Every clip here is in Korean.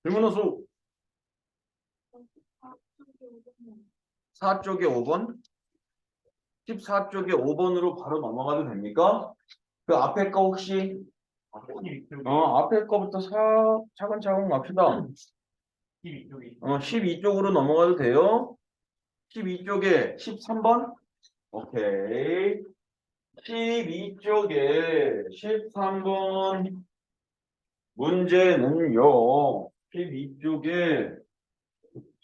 질문은 수 4쪽에 5번 14쪽에 5번으로 바로 넘어가도 됩니까? 그 앞에 거 혹시 앞에 거부터 차근차근 갑시다. 12쪽으로 넘어가도 돼요. 12쪽에 13번 오케이 12쪽에 13번 문제는요. 12쪽에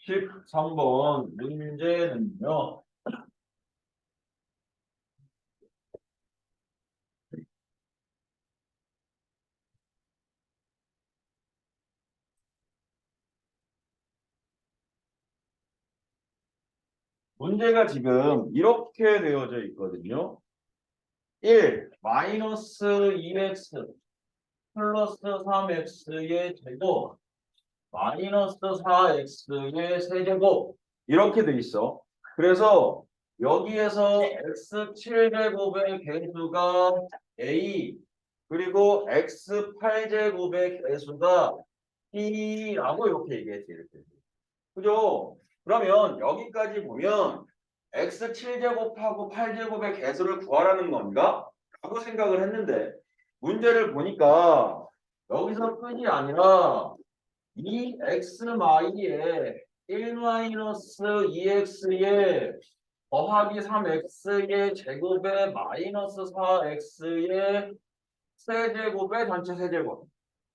13번 문제는요. 문제가 지금 이렇게 되어져 있거든요. 1 마이너스 2x 플러스 3x의 제곱 마이너스 4x의 세제곱 이렇게 돼 있어. 그래서 여기에서 x7제곱의 개수가 a 그리고 x8제곱의 개수가 b라고 이렇게 얘기했지. 이렇게. 그죠? 그러면 여기까지 보면 x7제곱하고 8제곱의 개수를 구하라는 건가? 라고 생각을 했는데 문제를 보니까 여기서 끝이 아니라 이 x마이에 1-2x의 더하기 3x의 제곱에 마이너스 4x의 세제곱의 전체 세제곱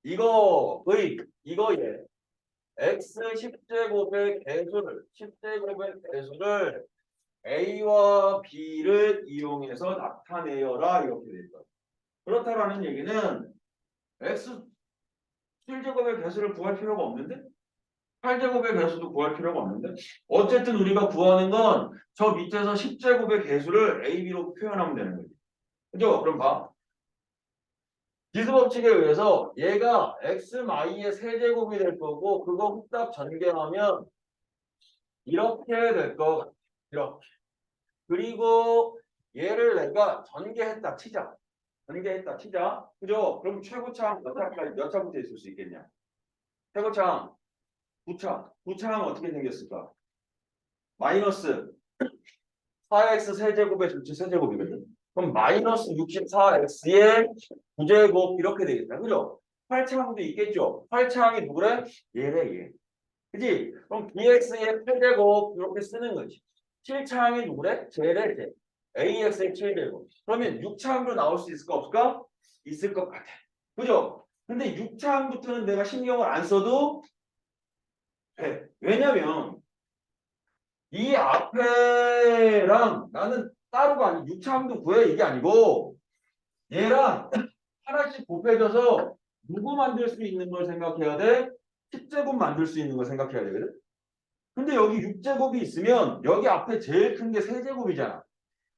이거에 x 10제곱의 개수를 a와 b를 이용해서 나타내어라 이렇게 돼 있다. 그렇다라는 얘기는 x 7제곱의 개수를 구할 필요가 없는데 8제곱의 개수도 구할 필요가 없는데 어쨌든 우리가 구하는 건 저 밑에서 10제곱의 개수를 a, b로 표현하면 되는 거지. 그죠? 그럼 봐. 기수법칙에 의해서 얘가 x, y의 세제곱이 될 거고 그거 후딱 전개하면 이렇게 될 거 같아. 이렇게. 그리고 얘를 내가 전개했다 치자. 전개했다 치자. 그죠? 그럼 최고차항 몇 차부터 있을 수 있겠냐? 최고차항 9차. 9차항은 어떻게 생겼을까? 마이너스 4x 세제곱의 전체 세제곱이거든. 그럼 마이너스 64x의 9제곱 이렇게 되겠다. 그죠? 8차항도 있겠죠? 8차항이 누구래? 얘래 얘. 그지? 그럼 bx의 8제곱 이렇게 쓰는 거지. 7차항이 누구래? 쟤래 쟤. ax의 7제곱. 그러면 6차항도 나올 수 있을까 없을까? 있을 것 같아. 그죠? 근데 6차항부터는 내가 신경을 안 써도 돼. 왜냐면 이 앞에랑 나는 따로가 아니 6차항도 구해 이게 아니고 얘랑 하나씩 곱해져서 누구 만들 수 있는 걸 생각해야 돼? 10제곱 만들 수 있는 걸 생각해야 되거든. 근데 여기 6제곱이 있으면 여기 앞에 제일 큰 게 세제곱이잖아.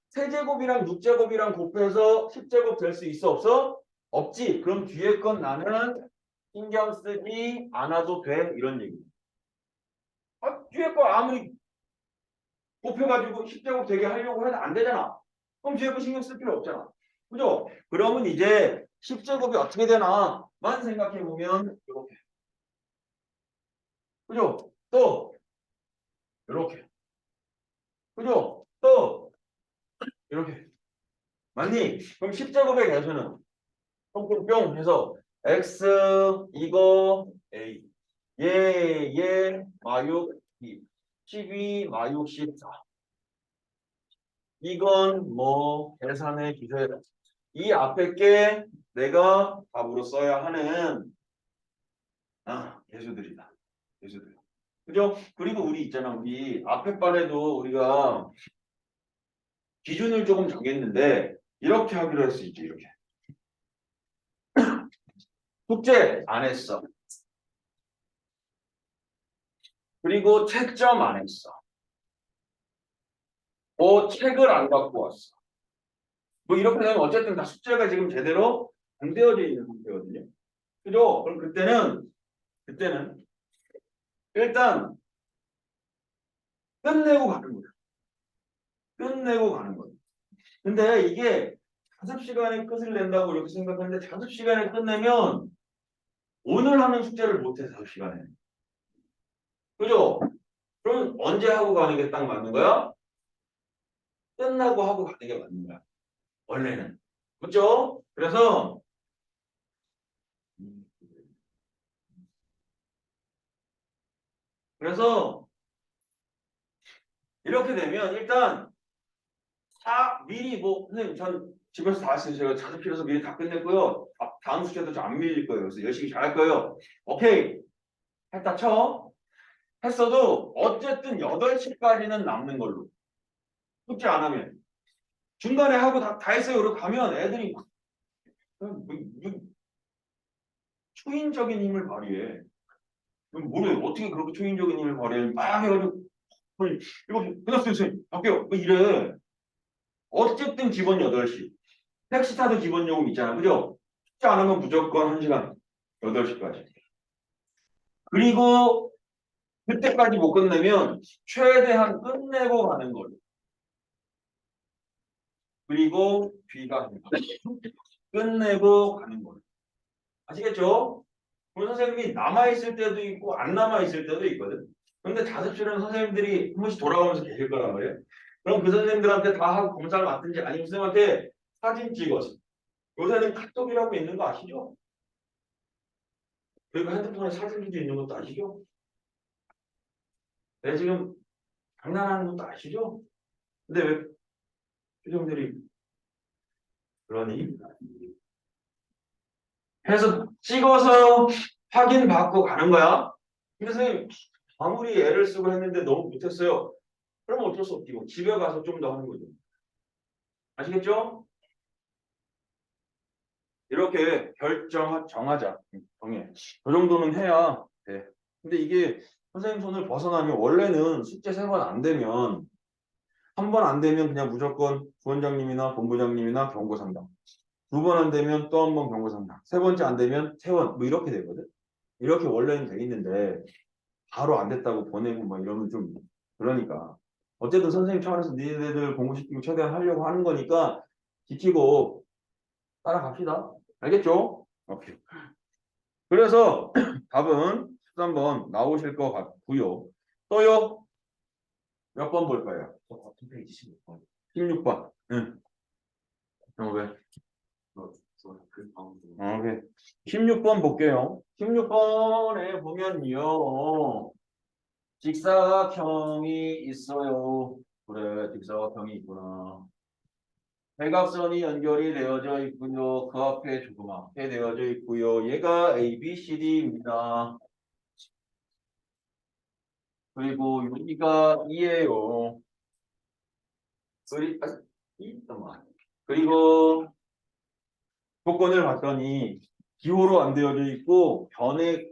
세제곱이랑 6제곱이랑 곱해서 10제곱 될 수 있어 없어? 없지. 그럼 뒤에 건 나는 신경 쓰지 않아도 돼 이런 얘기. 뒤에 거 아무리 곱해가지고 10제곱 되게 하려고 해도 안 되잖아. 그럼 뒤에 거 신경 쓸 필요 없잖아. 그죠? 그러면 이제 10제곱이 어떻게 되나 만 생각해 보면 이렇게. 그죠? 또 이렇게. 그죠? 또 이렇게. 맞니? 그럼 10제곱의 개수는 뿅뿅뿅 해서 x 이거 a 얘 마육 2 12 마육 14 이건 뭐 계산의 기세다. 이 앞에 게 내가 답으로 써야 하는 개수들이다. 개수들. 그죠? 그리고 우리 있잖아. 우리 앞에 반에도 우리가 기준을 조금 정했는데 이렇게 하기로 할 수 있지. 이렇게. 숙제 안 했어. 그리고 채점 안 했어. 책을 안 갖고 왔어. 뭐 이렇게 되면 어쨌든 다 숙제가 지금 제대로 안 되어져 있는 상태거든요. 그죠? 그럼 그때는 일단 끝내고 가는 거야. 끝내고 가는 거야. 근데 이게 5시간에 끝을 낸다고 이렇게 생각하는데 5시간에 끝내면 오늘 하는 숙제를 못해서 시간에. 그죠? 그럼 언제 하고 가는 게 딱 맞는 거야? 끝나고 하고 가는 게 맞는 거야. 원래는. 그죠? 그래서 이렇게 되면 일단 미리 뭐 선생님 전 집에서 다 했어요. 제가 자습실에서 미리 다 끝냈고요. 다음 숙제도 좀 안 밀릴 거예요. 그래서 열심히 잘할 거예요. 오케이. 했다 쳐. 했어도 어쨌든 8시까지는 남는 걸로. 숙제 안 하면. 중간에 하고 다 했어요. 그러고 가면 애들이 뭐 초인적인 힘을 발휘해. 뭐래 어떻게 그렇게 초인적인 힘을 발휘해. 막 해가지고 이거 끝났어요. 선생님. 할게요. 뭐 이래. 어쨌든 기본 8시. 택시 타도 기본 요금 있잖아. 그죠? 숙제 안 하면 무조건 1시간. 8시까지. 그리고 그때까지 못 끝내면 최대한 끝내고 가는 걸로. 그리고 뒤가 끝내고 가는 걸로. 아시겠죠? 우리 선생님이 남아있을 때도 있고 안 남아있을 때도 있거든. 근데 자습실은 선생님들이 한 번씩 돌아오면서 계실 거란 말이에요. 그럼 그 선생님들한테 다 하고 검사를 맡든지 아니면 선생님한테 사진 찍어서. 요새는 카톡이라고 있는 거 아시죠? 그리고 핸드폰에 사진기도 있는 것도 아시죠? 내가 지금 장난하는 것도 아시죠? 근데 왜 표정들이 그러니? 해서 찍어서 확인받고 가는 거야. 근데 선생님 아무리 애를 쓰고 했는데 너무 못했어요. 그러면 어쩔 수 없지. 뭐 집에 가서 좀 더 하는 거죠. 아시겠죠? 이렇게 정하자. 정해. 그 정도는 해야 돼. 근데 이게 선생님 손을 벗어나면 원래는 숙제 3번 안 되면 한 번 안 되면 그냥 무조건 부원장님이나 본부장님이나 경고 상담. 2번 안 되면 또 한 번 경고 상담. 3번째 안 되면 퇴원. 뭐 이렇게 되거든. 이렇게 원래는 돼 있는데 바로 안 됐다고 보내고 뭐 이러면 좀 그러니까 어쨌든 선생님 차원에서 니네들 공부시키고 최대한 하려고 하는 거니까 지키고 따라갑시다. 알겠죠? 오케이. 그래서 답은 13번 나오실 것 같고요. 또요? 몇 번 볼까요? 같은 페이지 16번. 16번. 응. 왜? 그 방금 오케이. 16번 볼게요. 16번에 보면요. 직사각형이 있어요. 그래, 직사각형이 있구나. 대각선이 연결이 되어져 있고요. 그 앞에 조그맣게 되어져 있고요. 얘가 A, B, C, D입니다. 그리고 여기가 2예요. 그리고 조건을 봤더니 기호로 안 되어져 있고 변의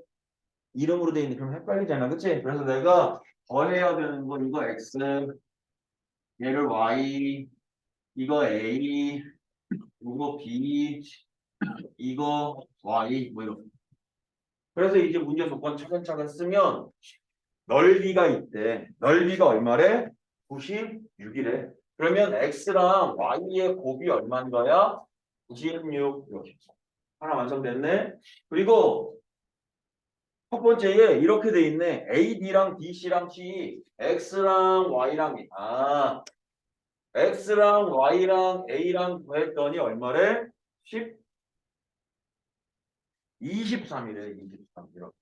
이름으로 되어 있는데 좀 헷갈리잖아. 그치? 그래서 내가 더해야 되는 거 이거 X, 얘를 Y, 이거 A, 이거 B, 이거 Y 뭐 이렇게. 그래서 이제 문제 조건 차근차근 쓰면 넓이가 있대. 넓이가 얼마래? 96이래. 그러면 X랑 Y의 곱이 얼마인 거야? 96 이렇게. 하나 완성됐네. 그리고 첫 번째에 이렇게 돼 있네. A, B랑 B, C랑 C, X랑 Y랑 X랑 Y랑 A랑 더했더니 얼마래? 23이래. 23 이렇게.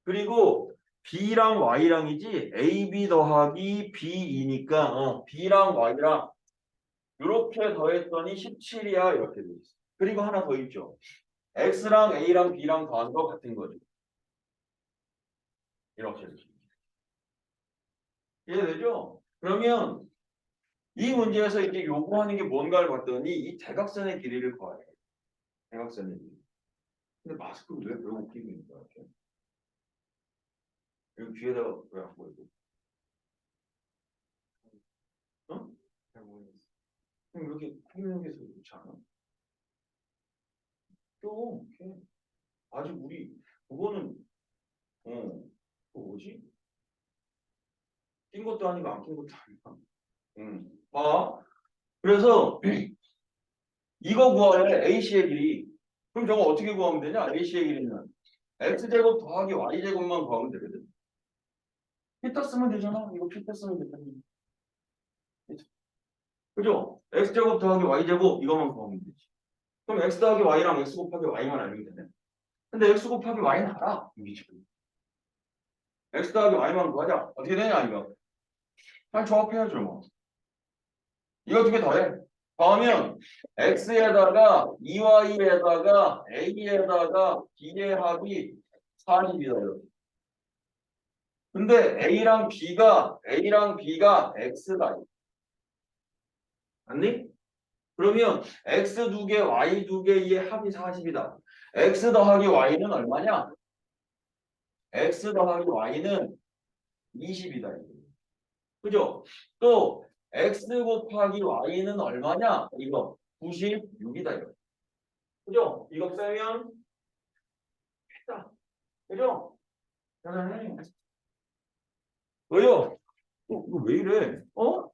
그리고 B랑 Y랑이지 A, B 더하기 B2니까 B랑 Y랑 이렇게 더했더니 17이야 이렇게 돼 있어. 그리고 하나 더 있죠. X랑 A랑 B랑 더한 거 같은 거죠. 이렇게 되죠. 이해되죠? 그러면 이 문제에서 이제 요구하는 게 뭔가를 봤더니 이 대각선의 길이를 구하래. 대각선의 길이. 근데 마스크를 왜 그러고 끼고 있는 거야? 이렇게? 여기 뒤에다가 왜 안 보이고? 어? 잘 모르겠어요. 그럼 이렇게 설명해서 좋지 않아? 또 이렇게. 아직 우리 그거는 그거 뭐지? 낀 것도 아니고 안 낀 것도 아니고. 그래서 이거 구하래. AC의 길이. 그럼 저거 어떻게 구하면 되냐? AC의 길이는 x제곱 더하기 y제곱만 구하면 되거든. 피터 쓰면 되잖아. 이거 피터 쓰면 되잖아. 그죠? x제곱 더하기 y제곱 이거만 구하면 되지. 그럼 x 더하기 y랑 x 곱하기 y만 알면 되네. 근데 x 곱하기 y는 알아. 여기 지금. x 더하기 y만 구하자. 어떻게 되냐 이거. 그냥 조합해야죠 뭐. 이거 두 개 더해. 더하면 x에다가 2y에다가 a에다가 b의 합이 40이다 이렇게. 근데 A랑 B가 X다. 맞니? 그러면 X 두 개, Y 두 개의 합이 40이다. X 더하기 Y는 얼마냐? X 더하기 Y는 20이다. 그죠? 또 X 곱하기 Y는 얼마냐? 이거 96이다. 이거. 그죠? 이거 빼면 자, 그죠? 짜잔해. 왜요? 이거 왜 이래? 어?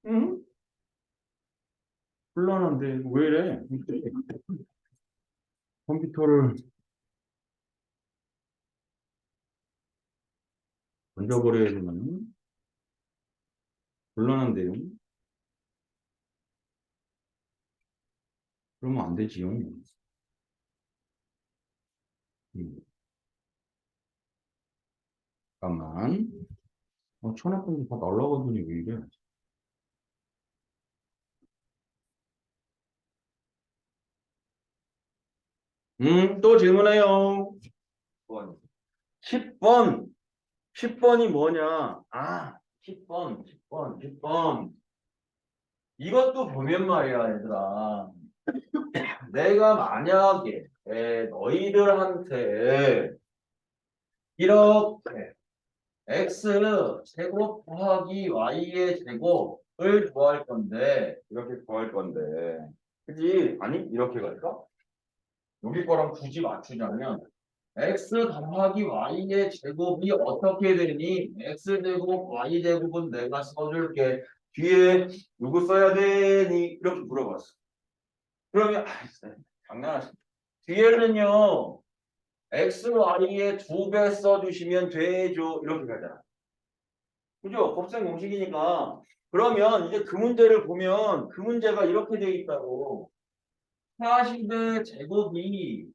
응? 곤란한데 왜 이래? 컴퓨터를 던져버려야 되나요? 곤란한데요? 그러면 안 되지요. 잠깐만. 천하권도 다 날라가더니 왜 이래? 또 질문해요. 10번. 10번. 10번이 뭐냐? 아, 10번, 10번, 10번. 이것도 보면 말이야, 얘들아. 내가 만약에 너희들한테 이렇게 x 제곱 더하기 y의 제곱을 구할 건데 이렇게 구할 건데 그지? 아니 이렇게 갈까? 여기 거랑 굳이 맞추자면 x 더하기 y의 제곱이 어떻게 되니? x 제곱 y 제곱은 내가 써줄게. 뒤에 누구 써야 되니? 이렇게 물어봤어. 그러면 장난하시. 뒤에는요 x y의 2배 써주시면 되죠. 이렇게 가잖아. 그죠? 곱셈 공식이니까. 그러면 이제 그 문제를 보면 그 문제가 이렇게 돼 있다고. 40의 제곱이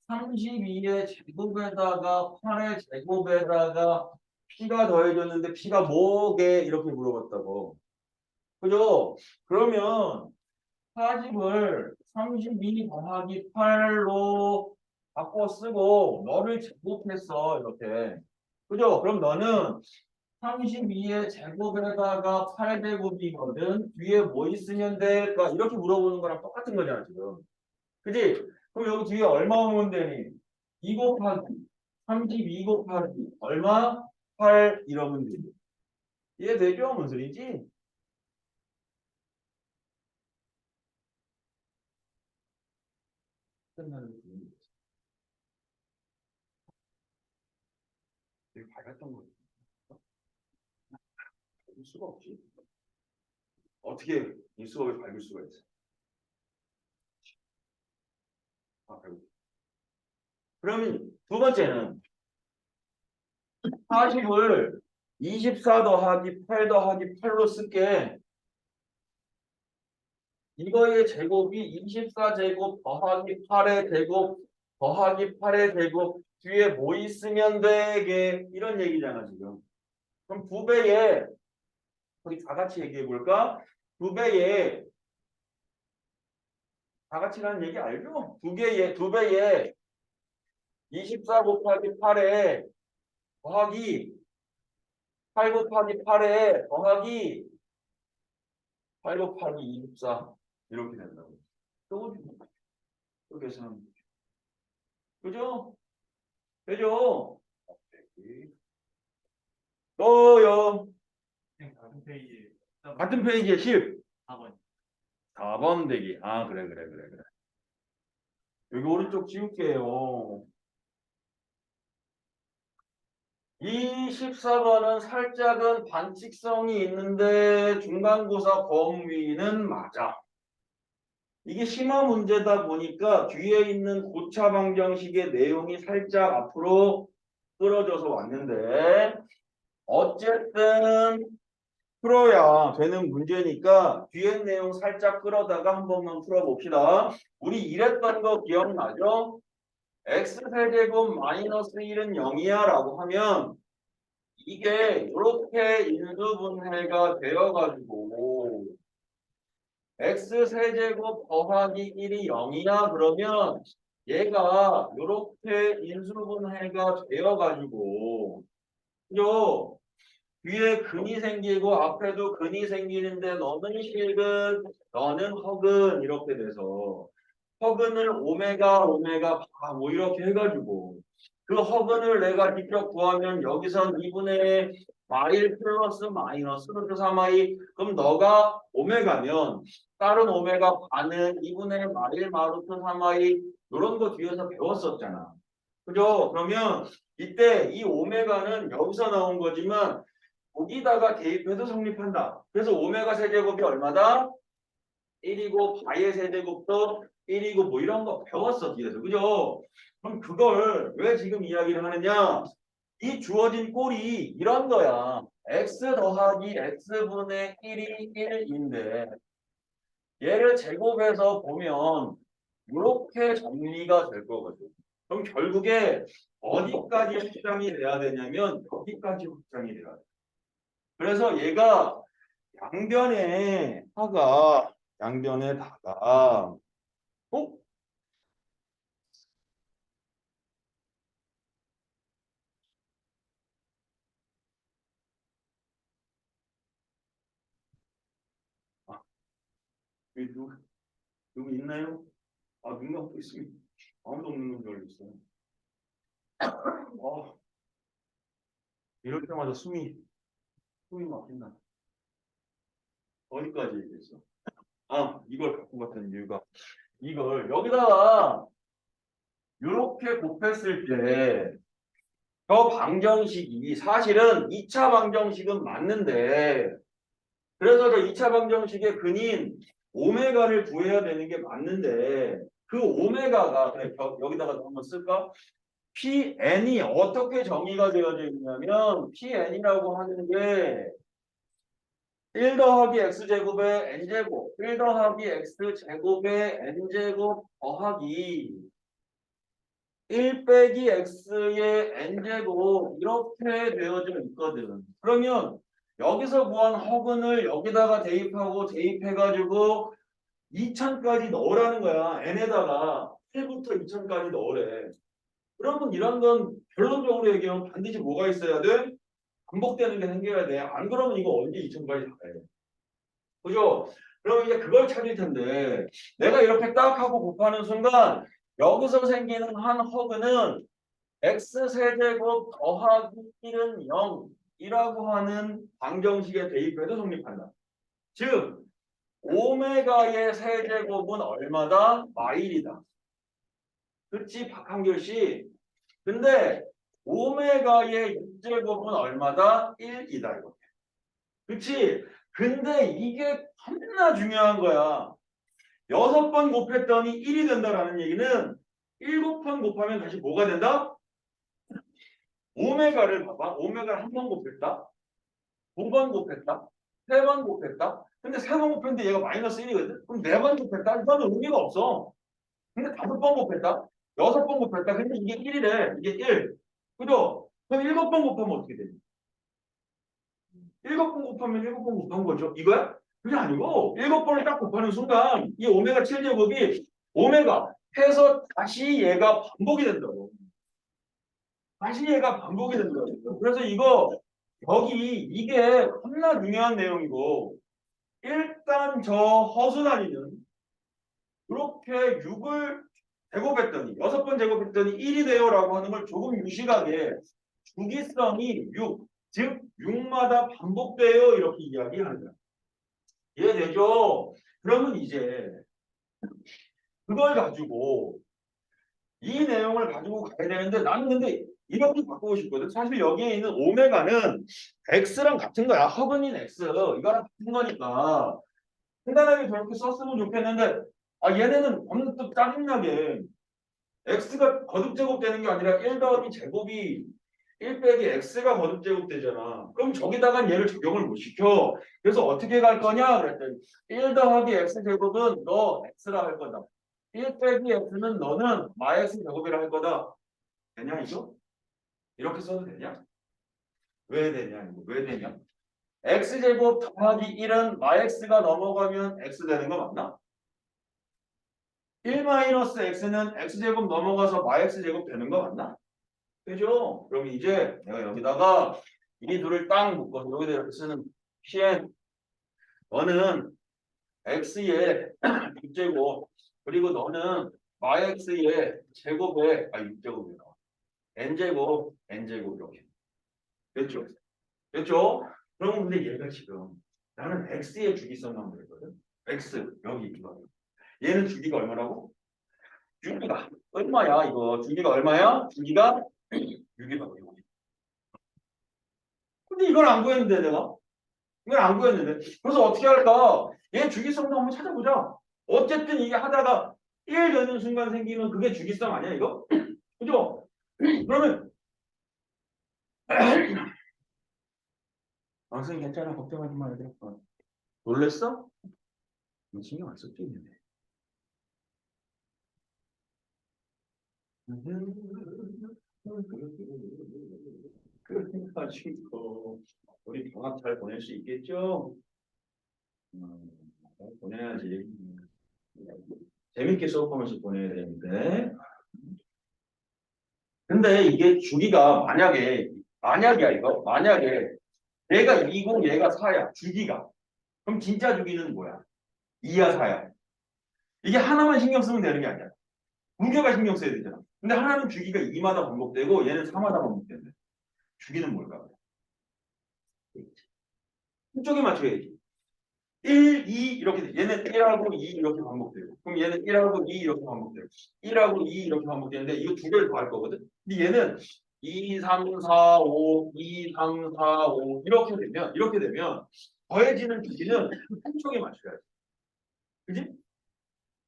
32의 제곱에다가 8의 제곱에다가 p가 더해졌는데 p가 뭐게 이렇게 물어봤다고. 그죠? 그러면 40을 32 더하기 8로 바꿔 쓰고 너를 제곱했어 이렇게. 그죠? 그럼 너는 32의 제곱에다가 8제곱이거든. 뒤에 뭐 있으면 될까? 이렇게 물어보는 거랑 똑같은 거잖아, 지금. 그지? 그럼 여기 뒤에 얼마 오면 되니? 2 곱하기 32 곱하기 얼마? 8 이러면 되지. 이해되죠? 무슨 소리지? 끝나는 거지. 되게 밝았던 거지. 밝을 수가 없지. 어떻게 이 수업을 밝을 수가 있어? 아, 밝을. 그러면 두 번째는 40을 24 더하기 8 더하기 8로 쓸게. 이거의 제곱이 24제곱 더하기 8의 제곱 더하기 8의 제곱 뒤에 뭐 있으면 되게 이런 얘기잖아 지금. 그럼 2배에 우리 다 같이 얘기해 볼까? 2배에 다 같이라는 얘기 알죠? 2배에 24 곱하기 8에 더하기 8 곱하기 8에 더하기 8 곱하기 24 이렇게 된다고. 또 계산하면 되죠. 그죠? 되죠? 또요. 같은 페이지에 같은 페이지에 10. 4번. 4번 대기. 아, 그래. 여기 오른쪽 지울게요. 이 14번은 살짝은 반칙성이 있는데 중간고사 범위는 맞아. 이게 심화 문제다 보니까 뒤에 있는 고차 방정식의 내용이 살짝 앞으로 끌어져서 왔는데 어쨌든 풀어야 되는 문제니까 뒤에 내용 살짝 끌어다가 한 번만 풀어봅시다. 우리 이랬던 거 기억나죠? x세제곱 마이너스 1은 0이야 라고 하면 이게 이렇게 인수분해가 되어가지고 x세제곱 더하기 1이 0이야 그러면 얘가 이렇게 인수분해가 되어가지고 그죠? 뒤에 근이 생기고 앞에도 근이 생기는데 너는 실근 너는 허근 이렇게 돼서 허근을 오메가 뭐 이렇게 해가지고 그 허근을 내가 직접 구하면 여기선 2분의 마일 플러스 마이너스 루트 3i 그럼 너가 오메가면 다른 오메가 반은 2분의 마일 마루트 3i 이런 거 뒤에서 배웠었잖아. 그죠? 그러면 이때 이 오메가는 여기서 나온 거지만 거기다가 대입해도 성립한다. 그래서 오메가 세제곱이 얼마다? 1이고 바의 세제곱도 1이고 뭐 이런 거 배웠어 뒤에서. 그죠? 그럼 그걸 왜 지금 이야기를 하느냐? 이 주어진 꼴이 이런 거야. x 더하기 x분의 1이 1인데 얘를 제곱해서 보면 이렇게 정리가 될 거거든. 그럼 결국에 어디까지 확장이 돼야 되냐면 여기까지 확장이 돼야 돼. 그래서 얘가 양변에 하가 양변에 다가 어? 아, 여기 누구 있나요? 아, 눈 감고 있습니다. 아무도 없는 줄 알겠어요. 이럴 때마다 숨이 막힌다. 어디까지 얘기했어? 아, 이걸 갖고 갔던 이유가 이걸 여기다가 이렇게 곱했을 때 저 방정식이 사실은 2차 방정식은 맞는데 그래서 저 2차 방정식의 근인 오메가를 구해야 되는 게 맞는데 그 오메가가 그래, 여기다가 한번 쓸까? Pn이 어떻게 정의가 되어져 있냐면 Pn이라고 하는 게 1 더하기 x제곱의 n제곱 1 더하기 x제곱의 n제곱 더하기 1 빼기 x의 n제곱 이렇게 되어져 있거든. 그러면 여기서 구한 허근을 여기다가 대입하고 대입해가지고 2000까지 넣으라는 거야. n에다가 1부터 2000까지 넣으래. 그러면 이런 건 결론적으로 얘기하면 반드시 뭐가 있어야 돼? 반복되는 게 생겨야 돼. 안 그러면 이거 언제 2000까지 가야 돼. 그죠? 그럼 이제 그걸 찾을 텐데 내가 이렇게 딱 하고 곱하는 순간 여기서 생기는 한 허그는 x세제곱 더하기 1은 0이라고 하는 방정식에 대입해도 성립한다. 즉 오메가의 세제곱은 얼마다? 마일이다. 그치 박한결 씨? 근데 오메가의 6제곱은 얼마다? 1이다 이거. 그치? 근데 이게 겁나 중요한 거야. 6번 곱했더니 1이 된다라는 얘기는 7번 곱하면 다시 뭐가 된다? 오메가를 봐봐. 오메가를 한 번 곱했다. 2번 곱했다. 3번 곱했다. 근데 3번 곱했는데 얘가 마이너스 1이거든? 그럼 4번 곱했다? 이거는 의미가 없어. 근데 5번 곱했다? 6번 곱했다? 근데 이게 1이래. 이게 1. 그죠? 그럼 7번 곱하면 어떻게 되지? 7번 곱하면 7번 곱한 거죠. 이거야? 그게 아니고 7번을 딱 곱하는 순간 이 오메가 7제곱이 오메가 해서 다시 얘가 반복이 된다고. 다시 얘가 반복이 된다고. 그래서 이거 여기 이게 겁나 중요한 내용이고 일단 저 허수단위는 이렇게 6을 제곱했더니 6번 제곱했더니 1이 돼요라고 하는 걸 조금 유식하게 주기성이 6, 즉 6마다 반복돼요 이렇게 이야기하는 거야. 이해되죠? 그러면 이제 그걸 가지고 이 내용을 가지고 가야 되는데 나는 근데 이렇게 바꾸고 싶거든. 사실 여기에 있는 오메가는 x랑 같은 거야. 허근인 x 이거랑 같은 거니까 간단하게 저렇게 썼으면 좋겠는데 아 얘네는 오늘 또 짜증나게 x가 거듭제곱 되는 게 아니라 1 더하기 제곱이 1 빼기 x가 거듭제곱 되잖아. 그럼 저기다가 얘를 적용을 못 시켜. 그래서 어떻게 갈 거냐 그랬더니 1 더하기 x 제곱은 너 x라 할 거다. 1 빼기 x는 너는 마이너스 제곱이라 할 거다. 되냐 이거? 이렇게 써도 되냐? 왜 되냐 이거? 왜 되냐? x제곱 더하기 1은 마이너스가 넘어가면 x 되는 거 맞나? 1 마이너스 x는 x제곱 넘어가서 마이너스 제곱 되는 거 맞나? 그죠? 그럼 이제 내가 여기다가 이 둘을 딱 묶어서 여기다 이렇게 쓰는 pn 너는 x의 6제곱 그리고 너는 마이너스의 제곱에 6제곱이 나와 n제곱 이렇게 됐죠? 됐죠? 그럼 근데 얘가 지금 나는 x의 주기성만 그랬거든 x 여기 이거 얘는 주기가 얼마라고? 6기가 얼마야 이거 주기가 얼마야? 주기가 6이라고 근데 이걸 안 구했는데 내가 이걸 안 구했는데 그래서 어떻게 할까? 얘 주기성도 한번 찾아보자. 어쨌든 이게 하다가 1 되는 순간 생기는 그게 주기성 아니야 이거? 그죠? 그러면 선생님 괜찮아 걱정하지 마 얘들아. 놀랬어? 신경 안 썼지 있는데. 그래가지고 우리 방학 잘 보낼 수 있겠죠? 잘 보내야지. 재밌게 수업하면서 보내야 되는데. 근데 이게 주기가 만약이야 이거 만약에 얘가 2고 얘가 4야 주기가 그럼 진짜 주기는 뭐야? 2야 4야 이게 하나만 신경 쓰면 되는 게 아니야 두 개가 신경 써야 되잖아 근데 하나는 주기가 2마다 반복되고 얘는 4마다 반복된대 주기는 뭘까? 한쪽에 맞춰야지 1, 2 이렇게 돼. 얘는 1하고 2 이렇게 반복되고 그럼 얘는 1하고 2 이렇게 반복되고 1하고 2 이렇게 반복되는데 이거 두 개를 더할 거거든 근데 얘는 2, 3, 4, 5, 2, 3, 4, 5 이렇게 되면 더해지는 주기는 한쪽에 맞춰야지 그지?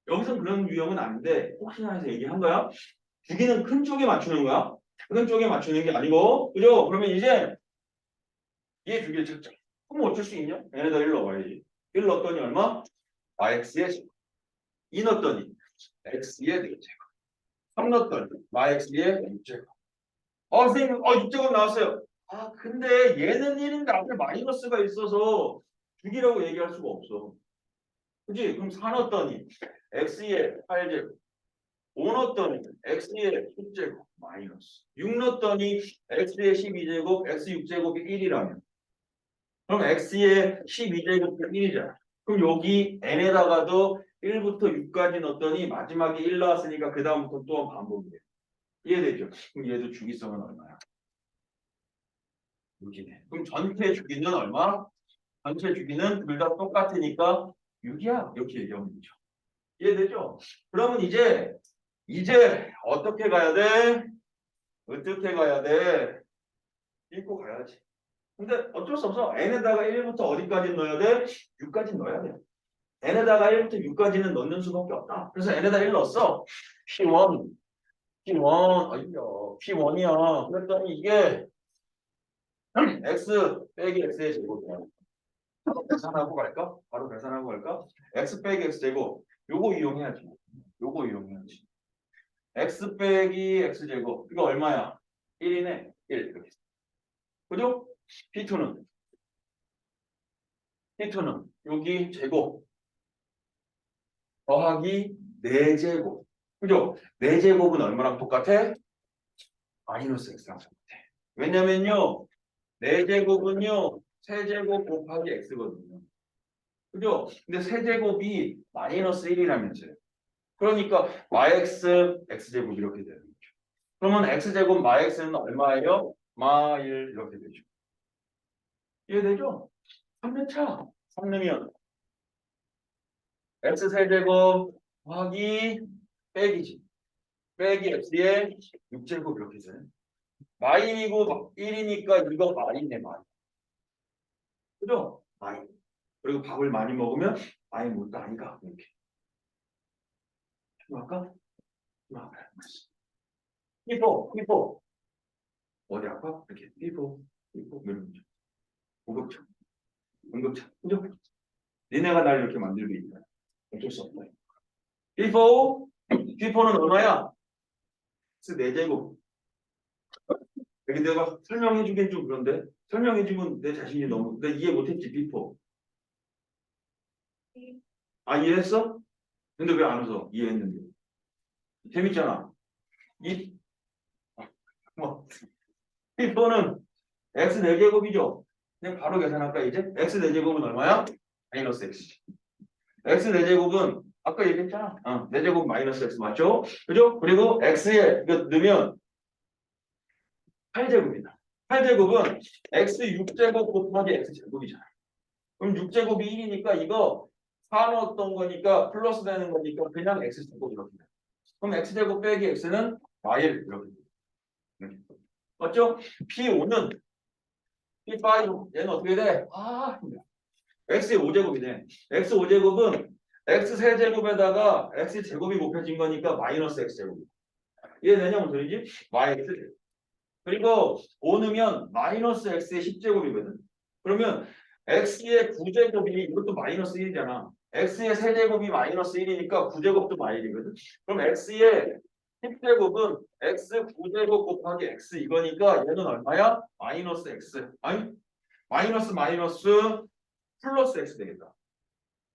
여기서 그런 유형은 아닌데 혹시나 해서 얘기한 거야 주기는 큰 쪽에 맞추는 거야 작은 쪽에 맞추는 게 아니고 그죠? 그러면 이제 얘 주기를 찾자 그럼 어쩔 수 있냐? 얘네다 1 넣어봐야지 1 넣었더니 얼마? x의 제곱 2 넣었더니 x의 4제곱 3 넣었더니 x의 6제곱 선생님 6제곱 나왔어요 근데 얘는 1인데 앞에 마이너스가 있어서 주기라고 얘기할 수가 없어 그지? 그럼 4 넣었더니 x의 8제곱 5 넣었더니 x의 10제곱 마이너스 6 넣었더니 x의 12제곱 x 6제곱이 1이라면 그럼 x의 12제곱이 1이잖아 그럼 여기 n에다가도 1부터 6까지 넣었더니 마지막에 1 나왔으니까 그 다음부터 또 반복이에요 이해되죠? 그럼 얘도 주기성은 얼마야? 6이네 그럼 전체 주기는 얼마? 전체 주기는 둘 다 똑같으니까 6이야 이렇게 얘기하면 되죠 이해되죠? 그러면 이제 어떻게 가야 돼? 어떻게 가야 돼? 읽고 가야지. 근데 어쩔 수 없어. n에다가 1부터 어디까지 넣어야 돼? 6까지 넣어야 돼. n에다가 1부터 6까지는 넣는 수밖에 없다. 그래서 n에다 1 넣었어. P1, 아니야. P1이야. 그랬더니 이게 x 빼기 x의 제곱이야. 바로 계산하고 갈까? 바로 계산하고 갈까? x 빼기 x 제곱. 요거 이용해야지. 요거 이용해야지. x 빼기 x 제곱. 이거 얼마야? 1이네. 1 이렇게. 그죠? P2는 여기 제곱 더하기 4제곱. 그죠? 4제곱은 얼마랑 똑같아? 마이너스 x랑 똑같아. 왜냐면요. 4제곱은요. 세제곱 곱하기 x거든요. 그죠? 근데 세제곱이 마이너스 1이라면서요. 그러니까 마x x제곱 이렇게 되는 거죠. 그러면 x제곱 마x는 얼마예요? 마1 이렇게 되죠. 이해되죠? 3차. 3 넣으면 x 세제곱 더하기 빼기지. 빼기 x의 6제곱 이렇게 되네. 마이이고 1이니까 이거 마이네 마이. 그죠? 마이. 그리고 밥을 많이 먹으면 마이 못도 아니가 이렇게. 아까? P4 어디 아파? 이렇게 P4 이런 거죠. 고급차 응급차 그죠? 니네가 날 이렇게 만들고 있다. 어쩔 수 없다. P4는 얼마야? X 4제곱. 여기 내가 설명해주긴 좀 그런데 설명해주면 내 자신이 너무 내가 이해 못했지 P4. 아 이해했어? 근데 왜 안 웃어? 이해했는데. 재밌잖아. 이 뭐, P4는 X 4제곱이죠. 그냥 바로 계산할까 이제? X 4제곱은 얼마야? 마이너스 X. X 4제곱은 아까 얘기했잖아. 4제곱 마이너스 X 맞죠? 그죠? 그리고 X에 이거 넣으면 8제곱이다. 8제곱은 X 6제곱 곱하기 X 제곱이잖아. 그럼 6제곱이 1이니까 이거 4 넣었던 거니까 플러스 되는 거니까 그냥 X 제곱 이렇게 돼. 그럼 X 제곱 빼기 X는 Y1 이렇게 돼. 맞죠? P5는 P5 얘는 어떻게 돼? X의 5제곱이네. X 5제곱은 X 세제곱에다가 X 제곱이 곱해진 거니까 마이너스 X 제곱. 이해되냐 무슨 소리지? 마이너스 제곱. 그리고 5 넣으면 마이너스 X의 10제곱이거든. 그러면 X의 9제곱이 이것도 마이너스 1이잖아. X의 세제곱이 마이너스 1이니까 9제곱도 마이너스거든. 그럼 X의 10제곱은 X 9제곱 곱하기 X 이거니까 얘는 얼마야? 마이너스 X. 아니 마이너스 플러스 X 되겠다.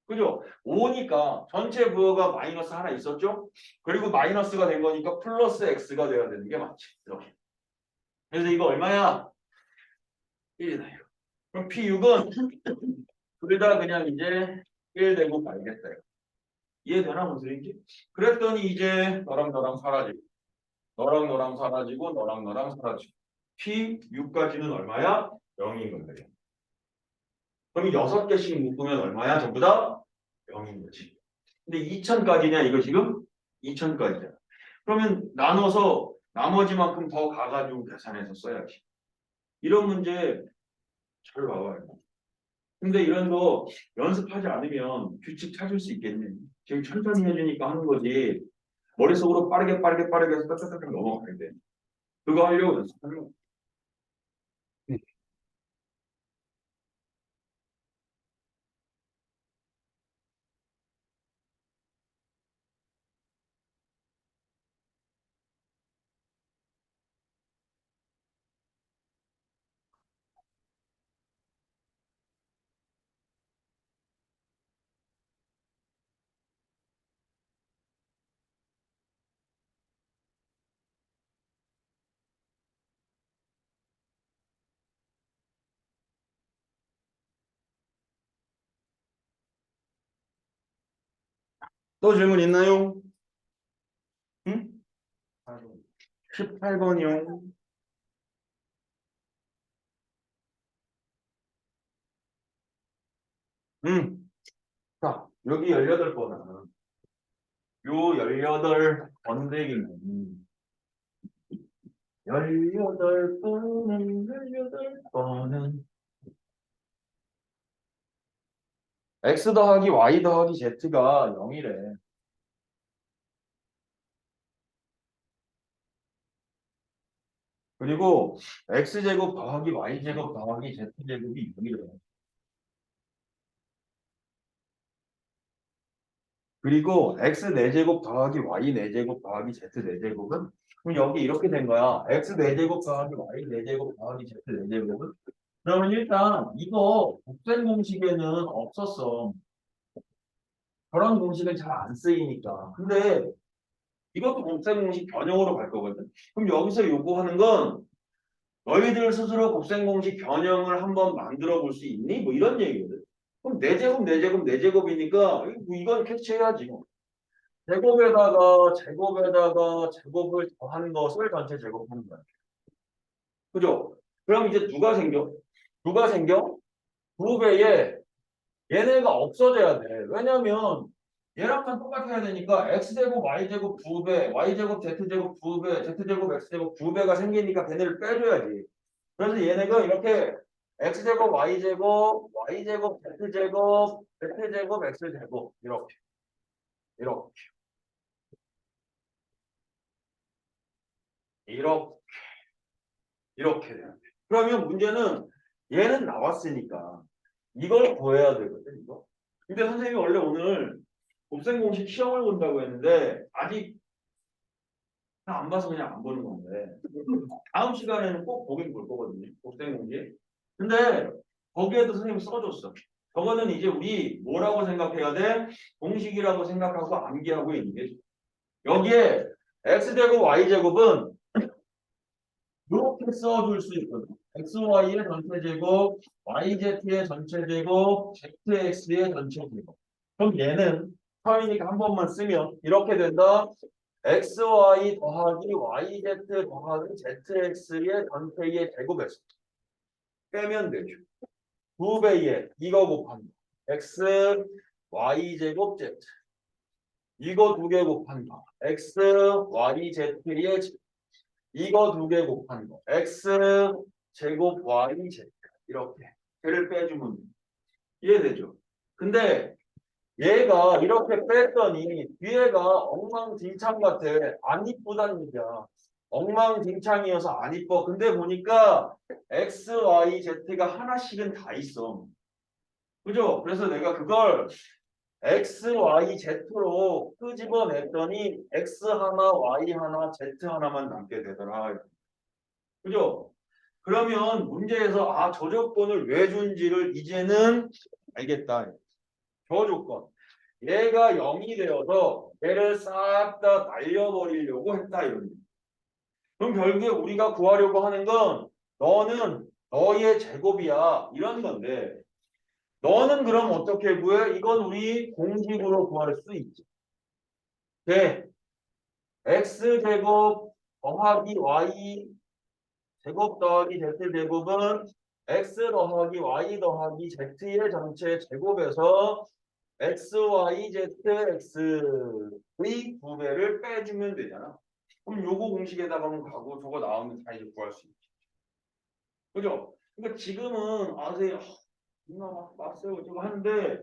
그죠? 5니까 전체 부호가 마이너스 하나 있었죠? 그리고 마이너스가 된 거니까 플러스 X가 돼야 되는 게 맞지. 이렇게. 그래서 이거 얼마야? 1이다. 이거. 그럼 P6은 둘 다 그냥 이제 1 되고 말겠다. 이거. 이해되나 무슨 얘기인지? 그랬더니 이제 너랑 너랑 사라지고 너랑 사라지고 너랑 사라지고 P6까지는 얼마야? 0인 거예요. 그럼 6개씩 묶으면 얼마야? 전부 다 0인 거지. 근데 2000까지냐 이거 지금? 2000까지잖아. 그러면 나눠서 나머지만큼 더 가가지고 계산해서 써야지. 이런 문제 잘 봐봐요. 근데 이런 거 연습하지 않으면 규칙 찾을 수 있겠니? 지금 천천히 해주니까 하는 거지. 머릿속으로 빠르게 해서 딱딱딱 넘어가야 돼. 그거 하려고 연습하는 거. 또 질문 있나요? 응? 18번이요. 응. 자, 여기 18번은 요 18번대기는 18번은 x 더하기 y 더하기 z가 0이래. 그리고 x제곱 더하기 y제곱 더하기 z제곱이 0이래. 그리고 x 4제곱 더하기 y 4제곱 더하기 z 4제곱은 그럼 여기 이렇게 된 거야. x 4제곱 더하기 y 4제곱 더하기 z 4제곱은 그러면 일단 이거 곱셈 공식에는 없었어. 그런 공식은 잘 안 쓰이니까. 근데 이것도 곱셈 공식 변형으로 갈 거거든. 그럼 여기서 요구하는 건 너희들 스스로 곱셈 공식 변형을 한번 만들어 볼 수 있니? 뭐 이런 얘기거든. 그럼 4제곱 이건 캐치해야지. 제곱에다가 제곱을 더하는 것을 전체 제곱하는 거야. 그죠? 그럼 이제 누가 생겨? 누가 생겨? 두 배에 얘네가 없어져야 돼. 왜냐면 얘랑만 똑같아야 되니까 x제곱 y제곱 2배, y제곱 z제곱 2배, z제곱 x제곱 2배가 생기니까 걔네를 빼줘야지. 그래서 얘네가 이렇게 x제곱 y제곱, y제곱 z제곱, z제곱 x제곱 이렇게. 이렇게 돼야 돼. 그러면 문제는 얘는 나왔으니까 이걸 구해야 되거든, 이거. 근데 선생님이 원래 오늘 곱셈 공식 시험을 본다고 했는데 아직 안 봐서 그냥 안 보는 건데 다음 시간에는 꼭 보긴 볼 거거든요, 곱셈 공식. 근데 거기에도 선생님이 써줬어. 저거는 이제 우리 뭐라고 생각해야 돼? 공식이라고 생각하고 암기하고 있는 게 여기에 x제곱 y제곱은 이렇게 써줄 수 있거든. xy의 전체 제곱, yz의 전체 제곱, zx의 전체 제곱. 그럼 얘는 처음이니까 한 번만 쓰면 이렇게 된다. xy 더하기 yz 더하기 zx의 전체의 제곱에서 빼면 되죠. 2배의 이거 곱한 거. x, y 제곱 z. 이거 2개 곱한 거. x, y, z의 제곱. 이거 2개 곱한 거. x 제곱 y z. 이렇게. 걔를 빼주면 돼. 이해되죠? 근데 얘가 이렇게 뺐더니 뒤에가 엉망진창 같아. 안 이쁘다는 얘기야. 엉망진창이어서 안 이뻐. 근데 보니까 x, y, z가 하나씩은 다 있어. 그죠? 그래서 내가 그걸 x, y, z로 끄집어냈더니 x 하나, y 하나, z 하나만 남게 되더라. 그죠? 그러면 문제에서 저 조건을 왜 준지를 이제는 알겠다. 저 조건. 얘가 0이 되어서 얘를 싹 다 날려버리려고 했다. 이런 얘기. 그럼 결국에 우리가 구하려고 하는 건 너는 너의 제곱이야. 이런 건데 너는 그럼 어떻게 구해? 이건 우리 공식으로 구할 수 있지. 네. x제곱 더하기 y 제곱 더하기 z 제곱은 x 더하기 y 더하기 z의 전체 제곱에서 x, y, z, x의 2배를 빼주면 되잖아. 그럼 요거 공식에다가는 가고 저거 나오면 다 이제 구할 수 있지. 그죠? 그러니까 지금은 선생님 누나 막 맞어요 저거 하는데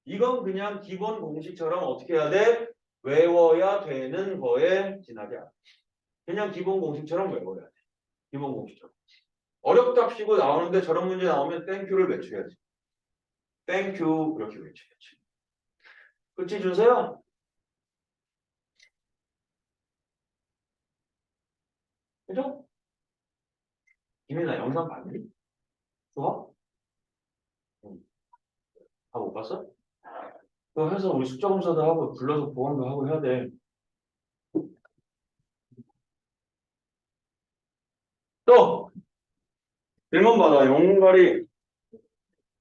이건 그냥 기본 공식처럼 어떻게 해야 돼? 외워야 되는 거에 지나지 않아. 그냥 기본 공식처럼 외워야 돼. 기본 공식처럼. 어렵답시고 나오는데 저런 문제 나오면 땡큐를 외쳐야지. 땡큐 그렇게 외쳐야지. 그치 준서야? 그죠? 김혜나 영상 봤니? 좋아? 응. 다 못 봤어? 그거 해서 우리 숙제 검사도 하고 불러서 보강도 하고 해야 돼. 또 1번 받아. 용가리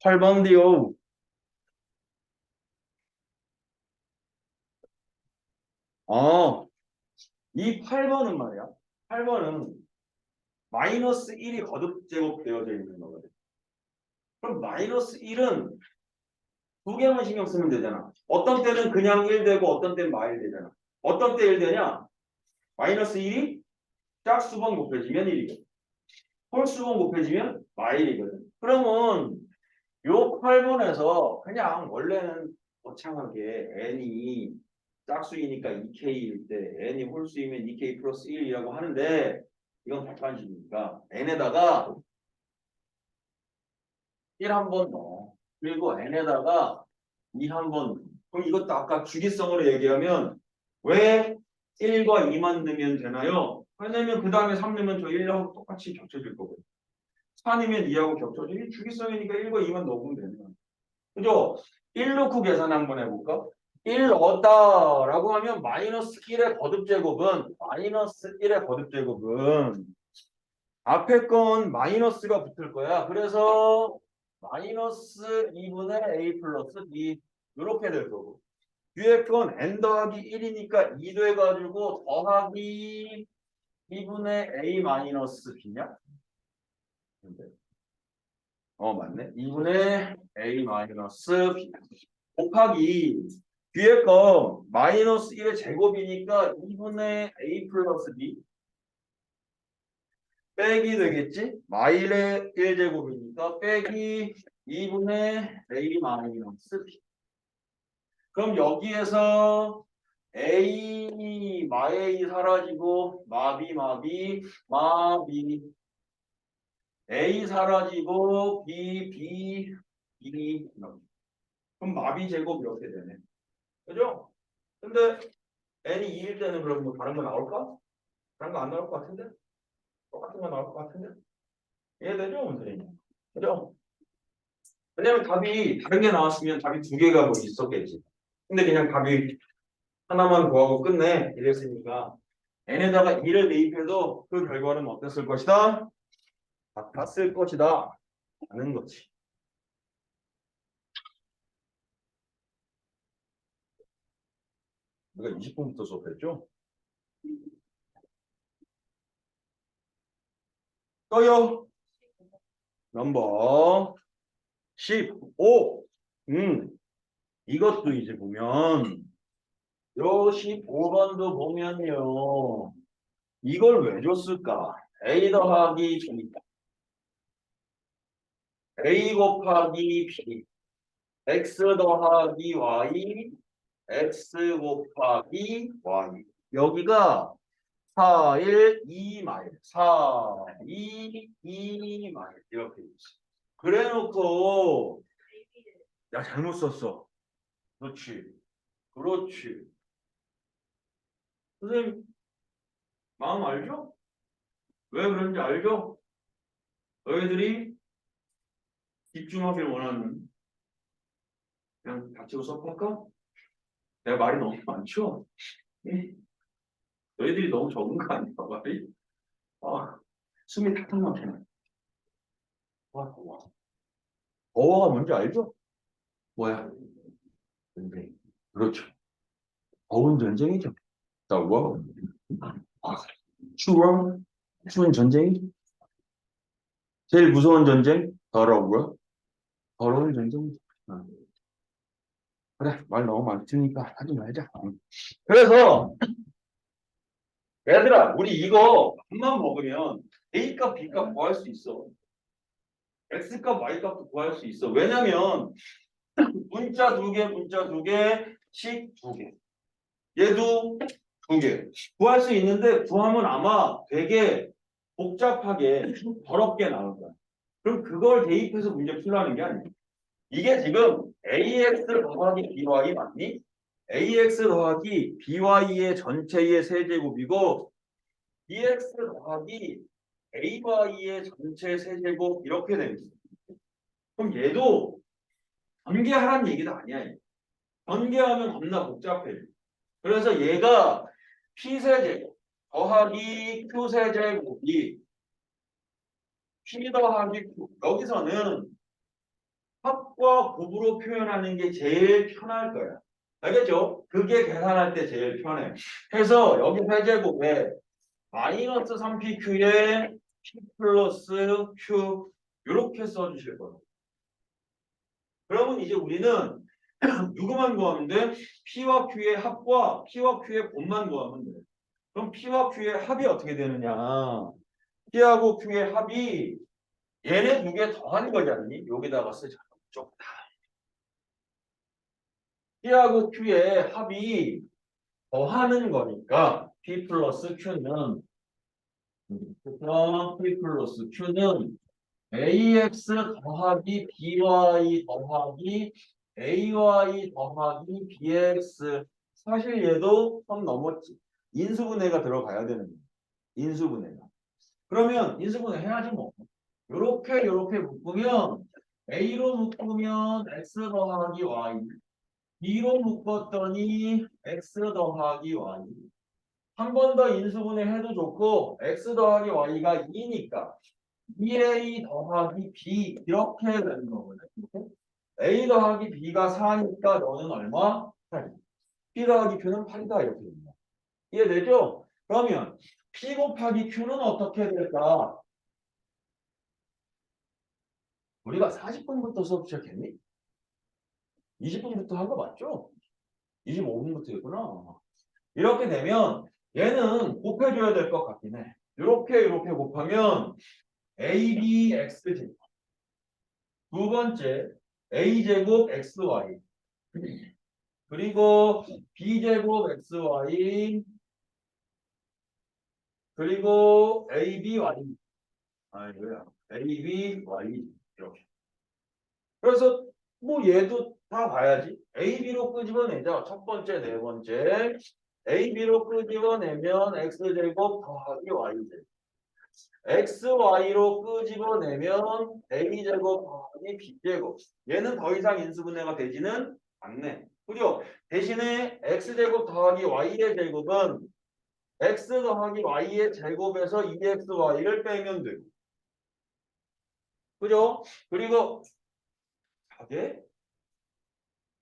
8번 디오. 이 8번은 말이야. 8번은 마이너스 1이 거듭 제곱되어져 있는 거거든. 그럼 마이너스 1은 두 개만 신경 쓰면 되잖아. 어떤 때는 그냥 1 되고 어떤 때는 마일 되잖아. 어떤 때 1 되냐? 마이너스 1이 짝수번 곱해지면 1이거든. 홀수번 곱해지면 마일이거든. 그러면 요 8번에서 그냥 원래는 거창하게 n이 짝수이니까 2k일 때 n이 홀수이면 2k 플러스 1이라고 하는데 이건 백반식이니까 n에다가 1 한 번 넣어. 그리고 n에다가 2 한 번 넣어. 그럼 이것도 아까 주기성으로 얘기하면 왜 1과 2만 넣으면 되나요? 왜냐면 그 다음에 3 넣으면 저 1하고 똑같이 겹쳐질 거거든. 4이면 2하고 겹쳐져. 이 주기성이니까 1과 2만 넣으면 되는 거야. 그죠? 1 넣고 계산 한번 해볼까? 1 넣었다라고 하면 마이너스 1의 거듭제곱은 앞에 건 마이너스가 붙을 거야. 그래서 마이너스 2분의 a 플러스 b 이렇게 될 거고 뒤에 건 n 더하기 1이니까 2 돼가지고 더하기 2분의 a 마이너스 b냐? 맞네. 2분의 a 마이너스 b 곱하기 뒤에 거 마이너스 1의 제곱이니까 2분의 a 플러스 b 빼기 되겠지? 마일의 1제곱이니까 빼기 2분의 a 마이너스 b 그럼 여기에서 a 마A 사라지고 마비 A 사라지고 B 이렇게. 그럼 마비 제곱 이렇게 되네. 그죠? 근데 n이 2일 때는 그럼 뭐 다른 거 나올까? 다른 거 안 나올 것 같은데? 똑같은 거 나올 것 같은데? 이해되죠, 선생님? 그죠? 왜냐면 답이 다른 게 나왔으면 답이 두 개가 뭐 있었겠지. 근데 그냥 답이 하나만 구하고 끝내 이랬으니까 n에다가 2를 대입해도 그 결과는 어땠을 것이다? 같았을 것이다 라는 거지. 우리가 20분부터 수업했죠? 떠요. 넘버 15. 이것도 이제 보면 요 15번도 보면요. 이걸 왜 줬을까? A 더하기 B, A 곱하기 B, X 더하기 Y, X 곱하기 Y. 여기가 4, 1, 2 마일, 4, 2 마일 이렇게 있어. 그래놓고 야 잘못 썼어. 그렇지, 그렇지. 선생님 마음 알죠? 왜 그런지 알죠? 너희들이 집중하길 원하는 그냥 닥치고 수업할까? 내가 말이 너무 많죠? 너희들이 너무 적은 거 아니야 말이? 아, 숨이 탁탁 막히네. 와, 더워. 더워가 뭔지 알죠? 뭐야? 전쟁. 그렇죠. 더운 전쟁이죠. 더워. 추워. 추운 전쟁이죠. 제일 무서운 전쟁? 더러워. 더러운 전쟁이죠. 그래, 말 너무 많으니까 하지 말자. 그래서 얘들아, 우리 이거 밥만 먹으면 A값, B값 구할 수 있어. X값, Y값도 구할 수 있어. 왜냐면 문자 두 개, 문자 두 개, 식 두 개. 얘도 두 개. 구할 수 있는데 구하면 아마 되게 복잡하게 더럽게 나올 거야. 그럼 그걸 대입해서 문제 풀라는 게 아니야. 이게 지금 AX 더하기 BY 맞니? AX 더하기 BY의 전체의 세제곱이고 BX 더하기 AY의 전체 세제곱 이렇게 되는 거야. 그럼 얘도 전개하라는 얘기도 아니야. 전개하면 겁나 복잡해. 그래서 얘가 P세제곱 더하기 Q세제곱이 P 더하기 Q. 여기서는 합과 곱으로 표현하는 게 제일 편할 거야. 알겠죠? 그게 계산할 때 제일 편해. 해서 여기 세제곱에 마이너스 3PQ에 P 플러스 Q 이렇게 써주실 거예요. 그러면 이제 우리는 누구만 구하면 돼? P와 Q의 합과 P와 Q의 곱만 구하면 돼. 그럼 P와 Q의 합이 어떻게 되느냐? P하고 Q의 합이 얘네 두 개 더한 거지 않니? 여기다가 쓰자. 쪽 다. P하고 Q의 합이 더하는 거니까 P 플러스 Q는 P 플러스 Q는 AX 더하기 BY 더하기 AY 더하기 BX. 사실 얘도 선 넘었지. 인수분해가 들어가야 되는 거야. 인수분해가. 그러면 인수분해 해야지 뭐. 요렇게 묶으면 A로 묶으면 X 더하기 Y, B로 묶었더니 X 더하기 Y. 한 번 더 인수분해 해도 좋고 X 더하기 Y가 2니까 2A 더하기 B 이렇게 되는 거거든. A 더하기 B가 4니까 너는 얼마? 8. B 더하기 Q는 8이다 이렇게 됩니다. 이해되죠? 그러면 P 곱하기 Q는 어떻게 될까? 우리가 40분부터 수업 시작했니? 20분부터 한 거 맞죠? 25분부터였구나. 이렇게 되면 얘는 곱해줘야 될 것 같긴 해. 이렇게 곱하면 ABX제곱. 두 번째 A제곱 XY. 그리고 B제곱 XY 그리고 ABY. 이거야. ABY. 이렇게. 그래서 뭐 얘도 다 봐야지. AB로 끄집어내자. 첫 번째, 네 번째. AB로 끄집어내면 X제곱 더하기 Y제곱. XY로 끄집어내면 A제곱 더하기 B제곱. 얘는 더 이상 인수분해가 되지는 않네. 그죠? 대신에 X제곱 더하기 Y의 제곱은 X 더하기 Y의 제곱에서 2XY를 빼면 되고. 그죠? 그리고 자게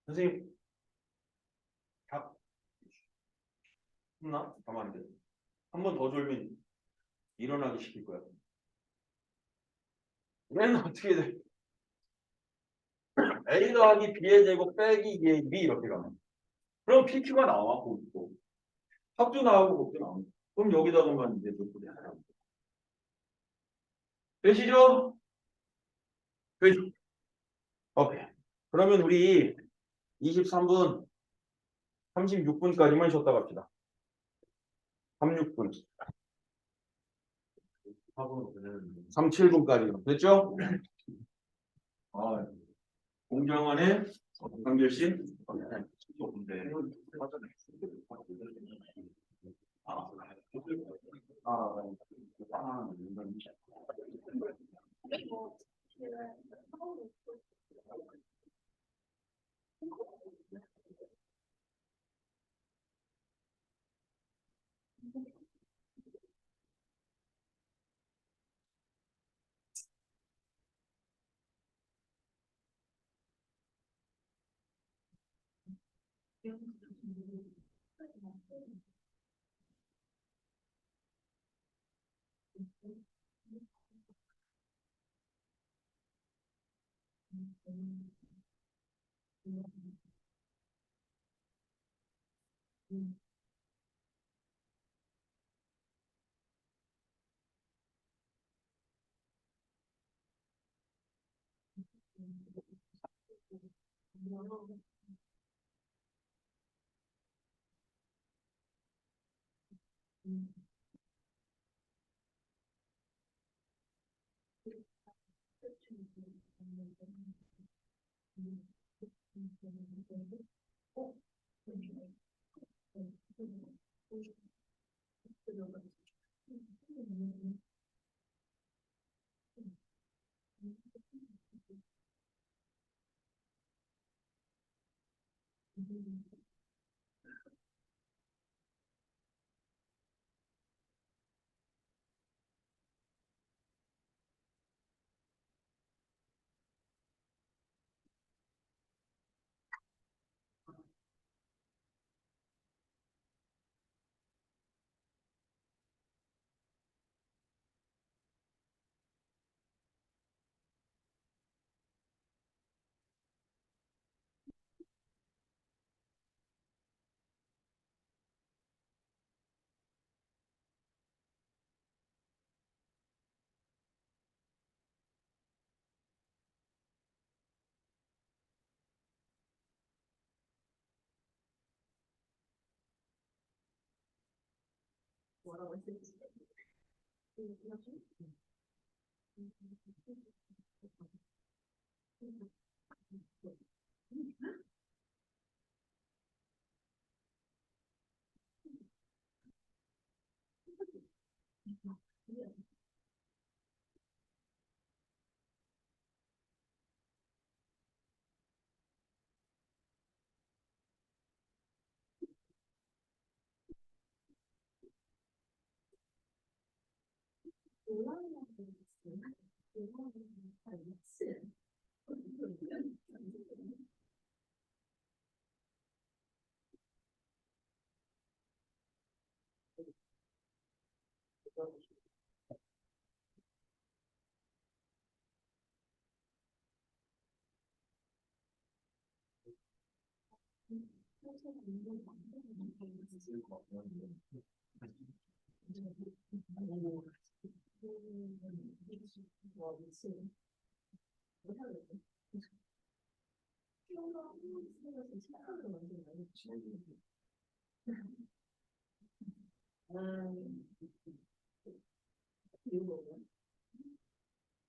선생님 자 혼나? 가만 안 돼. 한 번 더 졸면 일어나기 시킬 거야. 얘는 어떻게 돼? A 더하기 B의 제곱 빼기 2AB 이렇게 가면. 그럼 PQ가 나와. 거기도. 합도 나오고 곱도 나오고. 그럼 여기다가만 이제 몇 분이 하나. 되시죠? 되시. 오케이. 그러면 우리 23분, 36분까지만 쉬었다 갑시다. 36분. 37분까지. 됐죠? 아, 공정원의 강결신.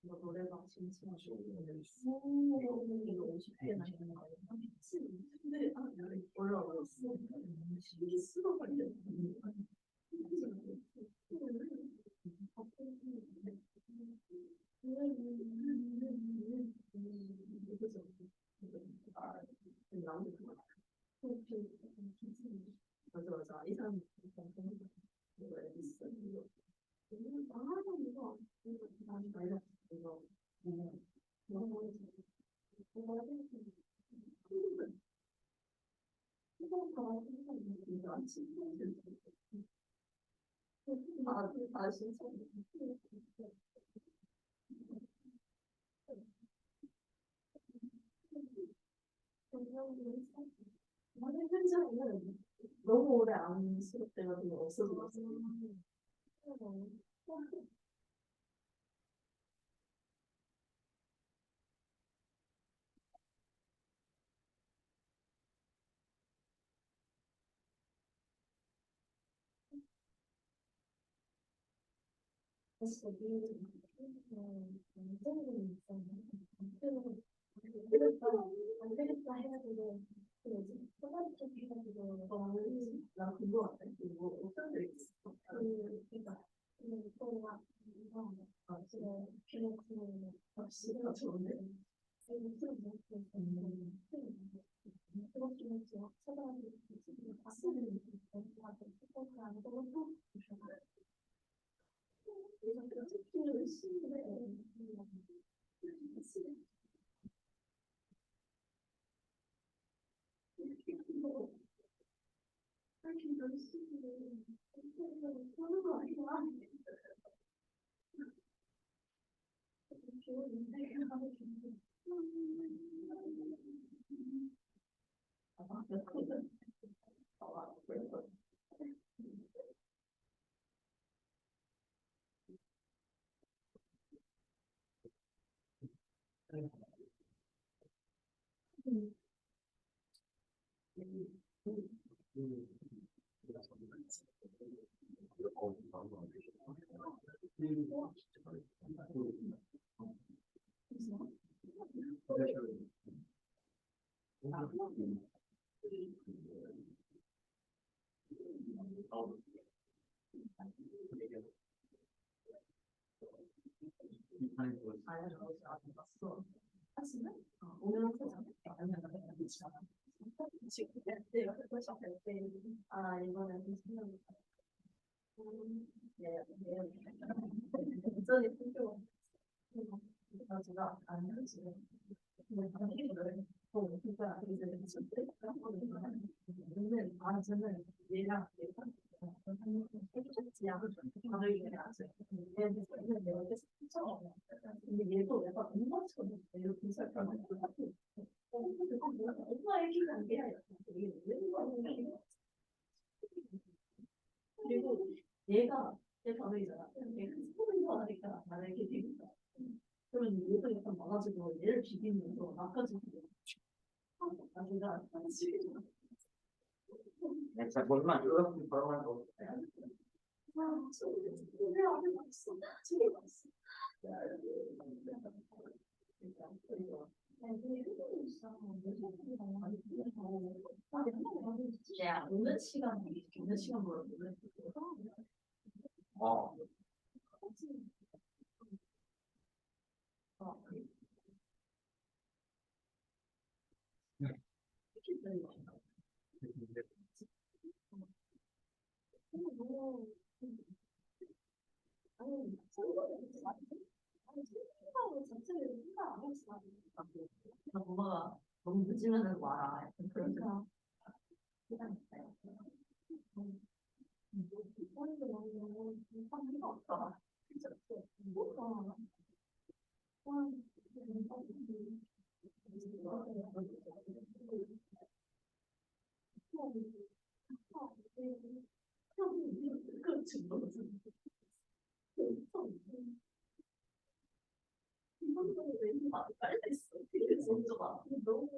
뭐 노래방 신청 이거 50개나 되는 거예요. 근데 올라왔어. 이게 수가 걸려. 맞아 맞아 이 사람 뭐야 있어 이거 이거 많이 말려 이거 아 진짜 나는 현장은 너무 오래 안 수업돼가지고 없어졌어. 그래서 안 되겠다 해가지고 소가리 쪽 해가지고 나 그거 같아. 그리고 어떤 데 있어? 그러니까 또가 지금 비록 시대가 좋은데 아 이거는 완전히 풍요 제가 안 하지 진짜 오늘 아 저는 얘랑 얘랑 다들 얘기하지 근데 얘도 약간 엄마처럼 이렇게 살펴는 엄마 얘기가 안 돼. 그리고 얘가 내 반응이잖아. 얘가 스포를 좋아하니까 나를 이렇게 비빈다. 그러면 얘도 약간 와가지고 얘를 비비면서 나까지 아 내가 지금 자, 볼만 이렇게 바로만 더. 아 왜 안에 봤어? 집에 봤어. 야, 오는 시간 뭐라고 그래? 어. 엄마가 너무 늦으면 와라. 그러니까. 빨리 했어. 너무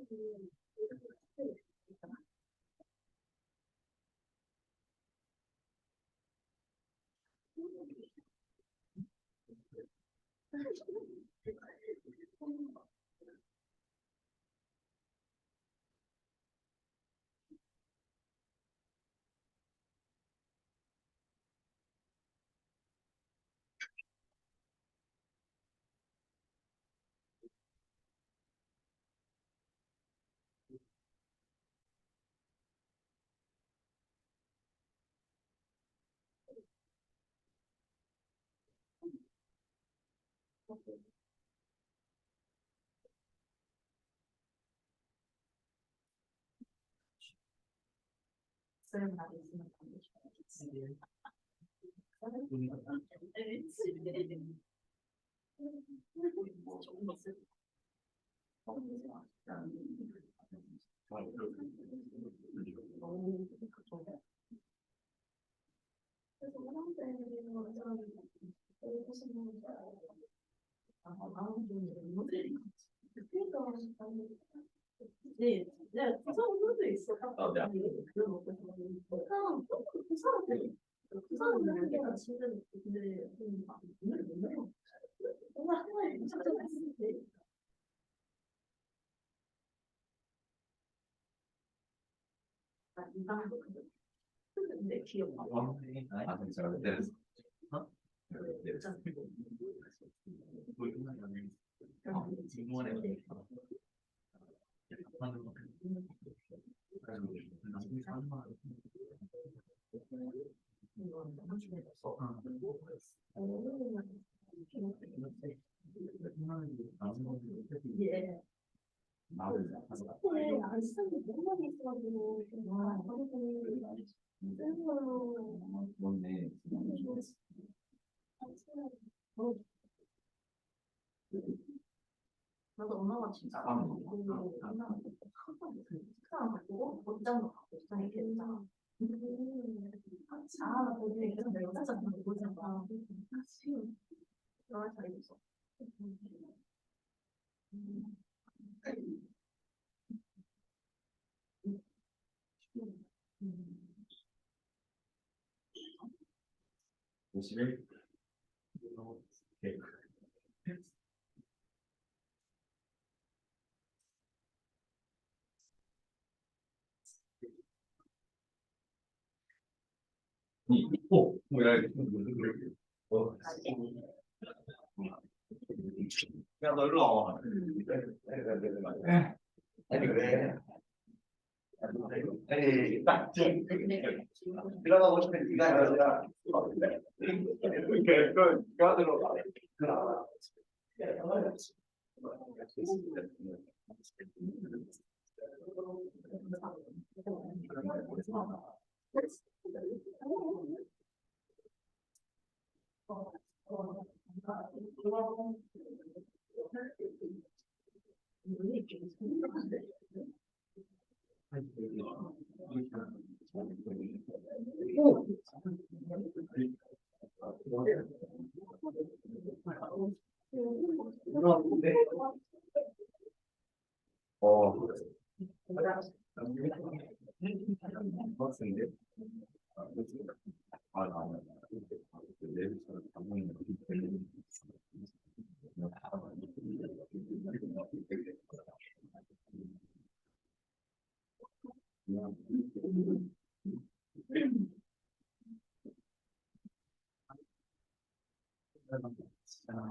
쌤 말이 있으면 안 되죠. 좋은 거 쓰. 너무 좋은데? 그래서 사람들이 나는 좀 모델이 그러니까 네, 네, 부산 분도 있어. 아, 네. 그런 거 부산은 내가 진짜 근데 오늘 못 내요. 오늘 하나에 무조건 했는데. 아, 이방도 근데 기억 안 나. 아, 진짜 내렸어. 예. 근데 안 쓰는 게 너무 많이 있어가지고 쓰는 걸로 뭔데? 나도 엄마가 진짜 엄마가 식사랑 바꾸고 옷장도 바꾸고 옷장 이렇게 했잖아. 아, 거기에 계속 내가 짜장 보잖아. 지금 너무 잘 입었어. 오십일. 뭐야 이거. 야, 너 일로 와봐. 아니 그래. 에이, 딱 지금 들어가고 싶은 네가 아니라 이렇게 그 안으로 가. 어. 학생인데? 아, 내일처럼 방송이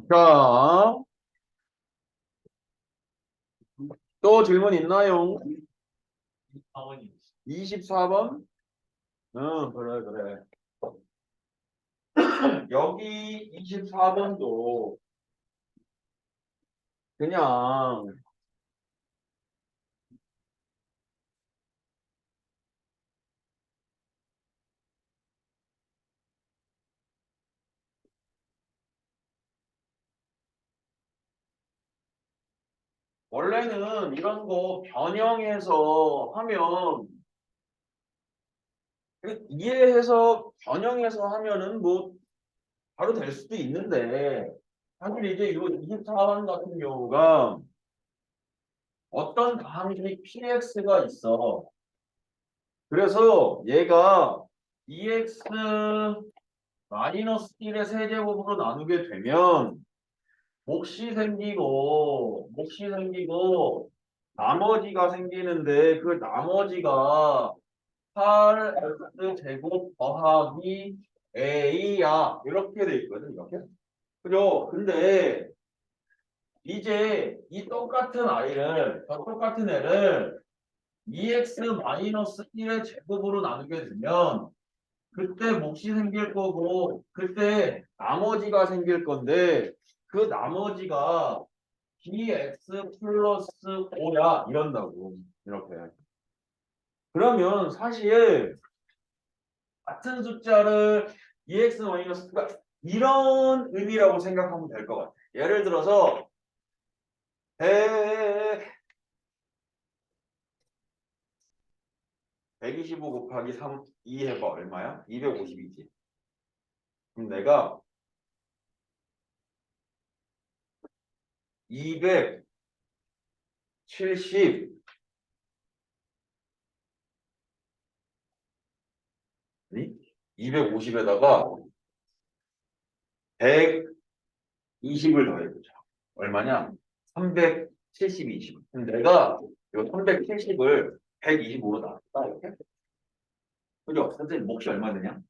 자, 또 질문 있나요? 24번? 응, 그래, 그래. 여기 24번도 그냥 원래는 이런 거 변형해서 하면 이해해서 변형해서 하면은 뭐 바로 될 수도 있는데 사실 이제 이 24번 같은 경우가 어떤 방식 px가 있어. 그래서 얘가 2x 마이너스 1의 세제곱으로 나누게 되면 몫이 생기고 나머지가 생기는데 그 나머지가 8x 제곱 더하기 a야 이렇게 돼 있거든 이렇게. 그죠? 근데 이제 이 똑같은 저 똑같은 애를 2x-1의 제곱으로 나누게 되면 그때 몫이 생길 거고 그때 나머지가 생길 건데 그 나머지가 bx 플러스 5야 이런다고 이렇게. 그러면 사실 같은 숫자를 2x-2가 이런 의미라고 생각하면 될 것 같아. 예를 들어서 125 곱하기 3, 2 해봐. 얼마야? 250이지. 그럼 내가 270 아니? 250에다가 120을 더해보자. 얼마냐? 370이 20. 그럼 내가 이 370을 125로 나눴다. 이렇게. 그죠? 선생님 몫이 얼마 되냐?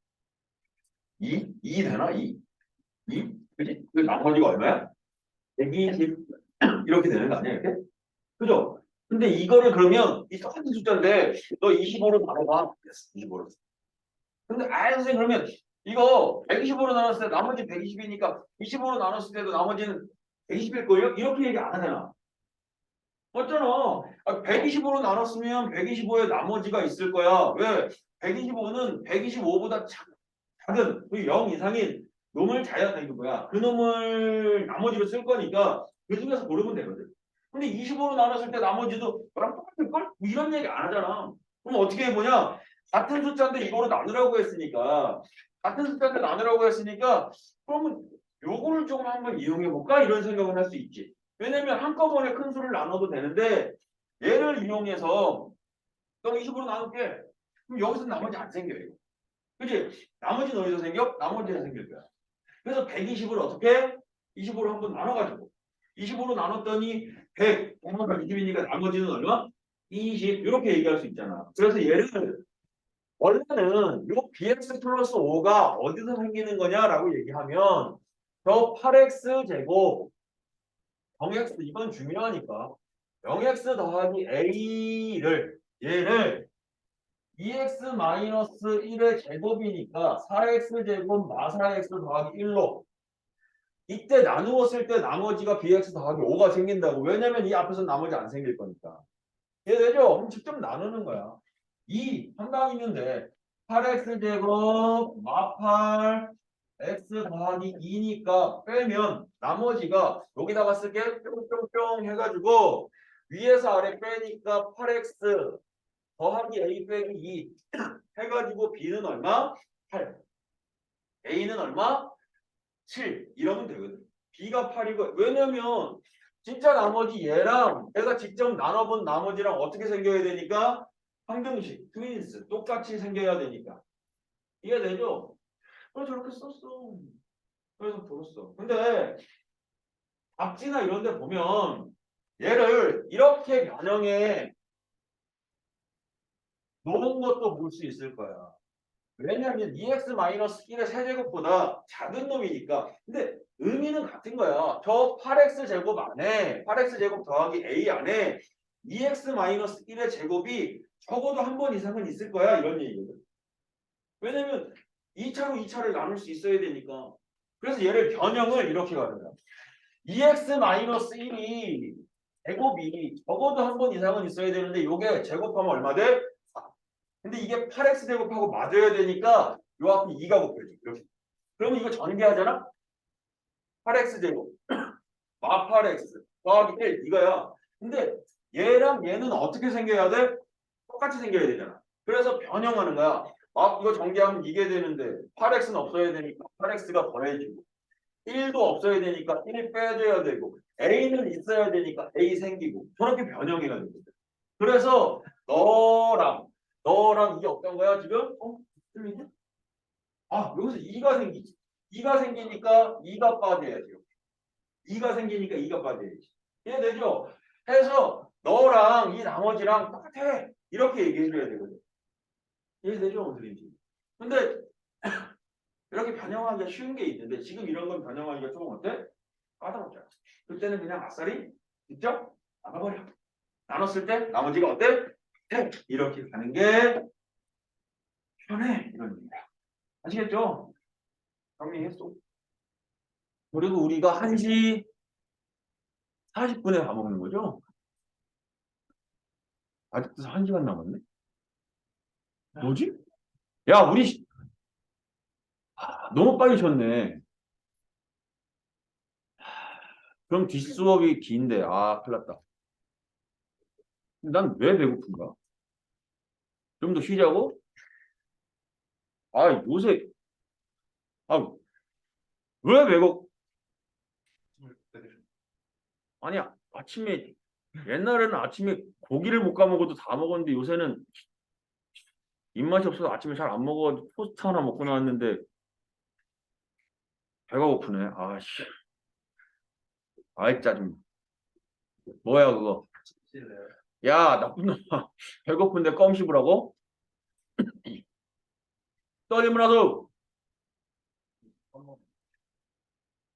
2 되나? 2? 그지? 그 나머지가 얼마야? 120 이렇게 되는 거 아니야? 이렇게? 그죠? 근데 이거를 그러면 이 똑같은 숫자인데 너 25로 나눠봐. 25로. 근데 선생님 그러면 이거 120으로 나눴을 때 나머지 120이니까 25로 나눴을 때도 나머지는 120일 거예요? 이렇게 얘기 안 하잖아. 맞잖아. 120으로 나눴으면 125에 나머지가 있을 거야. 왜? 125는 125보다 작은 그 0 이상인 놈을 자연다 이거 뭐야? 그 놈을 나머지로 쓸 거니까 그 중에서 고르면 되거든. 근데 25로 나눴을 때 나머지도 너랑 똑같을걸? 뭐 이런 얘기 안 하잖아. 그럼 어떻게 해보냐? 같은 숫자인데 이거로 나누라고 했으니까 그러면 요거를 조금 한번 이용해 볼까? 이런 생각을 할 수 있지. 왜냐면 한꺼번에 큰 수를 나눠도 되는데 얘를 이용해서 너 20으로 나눌게. 그럼 여기서 나머지 안 생겨요. 그치? 나머지는 어디서 생겨? 나머지는 생길 거야. 그래서 120을 어떻게? 25로 한번 나눠가지고 25로 나눴더니 100, 120이니까 나머지는 얼마? 20 이렇게 얘기할 수 있잖아. 그래서 얘를 원래는 요 bx 플러스 5가 어디서 생기는 거냐라고 얘기하면 저 8x 제곱 0x 이건 중요하니까 0x 더하기 a를 얘를 2x-1의 제곱이니까 4x 제곱 마사x 더하기 1로 이때 나누었을 때 나머지가 bx 더하기 5가 생긴다고. 왜냐면 이 앞에서 나머지 안 생길 거니까. 이해되죠? 그럼 직접 나누는 거야. 2 한방이면 돼. 8x 제곱 마8 x 더하기 2니까 빼면 나머지가 여기다가 쓸게 뿅뿅뿅 해가지고 위에서 아래 빼니까 8x 더하기 a 빼기 2 해가지고 b는 얼마? 8 a는 얼마? 7 이러면 되거든. b가 8이고 왜냐면 진짜 나머지 얘랑 내가 직접 나눠본 나머지랑 어떻게 생겨야 되니까 항등식, 트윈스 똑같이 생겨야 되니까 이해되죠? 그래서 저렇게 썼어. 그래서 풀었어. 근데 답지나 이런 데 보면 얘를 이렇게 변형해 놓은 것도 볼 수 있을 거야. 왜냐하면 2x-1의 세제곱보다 작은 놈이니까. 근데 의미는 같은 거야. 저 8x 제곱 안에 8x 제곱 더하기 a 안에 2x-1의 제곱이 적어도 한 번 이상은 있을 거야. 이런 얘기거든. 왜냐면 2차로 2차를 나눌 수 있어야 되니까. 그래서 얘를 변형을 이렇게 가는 거야. 2x-1이 제곱이 적어도 한 번 이상은 있어야 되는데 이게 제곱하면 얼마 돼? 4. 근데 이게 8x 제곱하고 맞아야 되니까 요 앞에 2가 곱해져. 이렇게. 그러면 이거 전개하잖아? 8x 제곱 마 8x 더하기 1 이거야. 근데 얘랑 얘는 어떻게 생겨야 돼? 똑같이 생겨야 되잖아. 그래서 변형하는 거야. 이거 전개하면 이게 되는데 8x는 없어야 되니까 8x가 더해지고 1도 없어야 되니까 1이 빼줘야 되고 a는 있어야 되니까 a 생기고 저렇게 변형해야 되거든. 그래서 너랑 이게 없던 거야 지금? 틀리냐? 여기서 2가 생기지. 2가 생기니까 2가 빠져야지. 2가 생기니까 2가 빠져야지. 이해되죠? 해서 너랑 이 나머지랑 똑같아. 이렇게 얘기해줘야 되거든. 이해되죠? 무슨 말인지. 근데 이렇게 변형하기가 쉬운 게 있는데 지금 이런 건 변형하기가 좀 어때? 까다롭잖아. 그때는 그냥 아싸리 직접 나눠버려. 나눴을 때 나머지가 어때? 이렇게 가는 게 편해. 이런 얘기야. 아시겠죠? 정리했어. 그리고 우리가 1시 40분에 밥 먹는 거죠? 아직도 1시간 남았네? 뭐지? 야, 우리 너무 빨리 쳤네. 그럼 뒷수업이 긴데, 큰일 났다. 난 왜 배고픈가? 좀 더 쉬자고? 요새, 아, 왜 아니야, 아침에, 옛날에는 아침에 고기를 못 까먹어도 다 먹었는데 요새는 입맛이 없어서 아침에 잘 안 먹어. 토스트 하나 먹고 나왔는데 배가 고프네. 아이, 짜증. 뭐야, 그거. 야, 나쁜 놈아. 배고픈데 껌 씹으라고? 떨림이라도.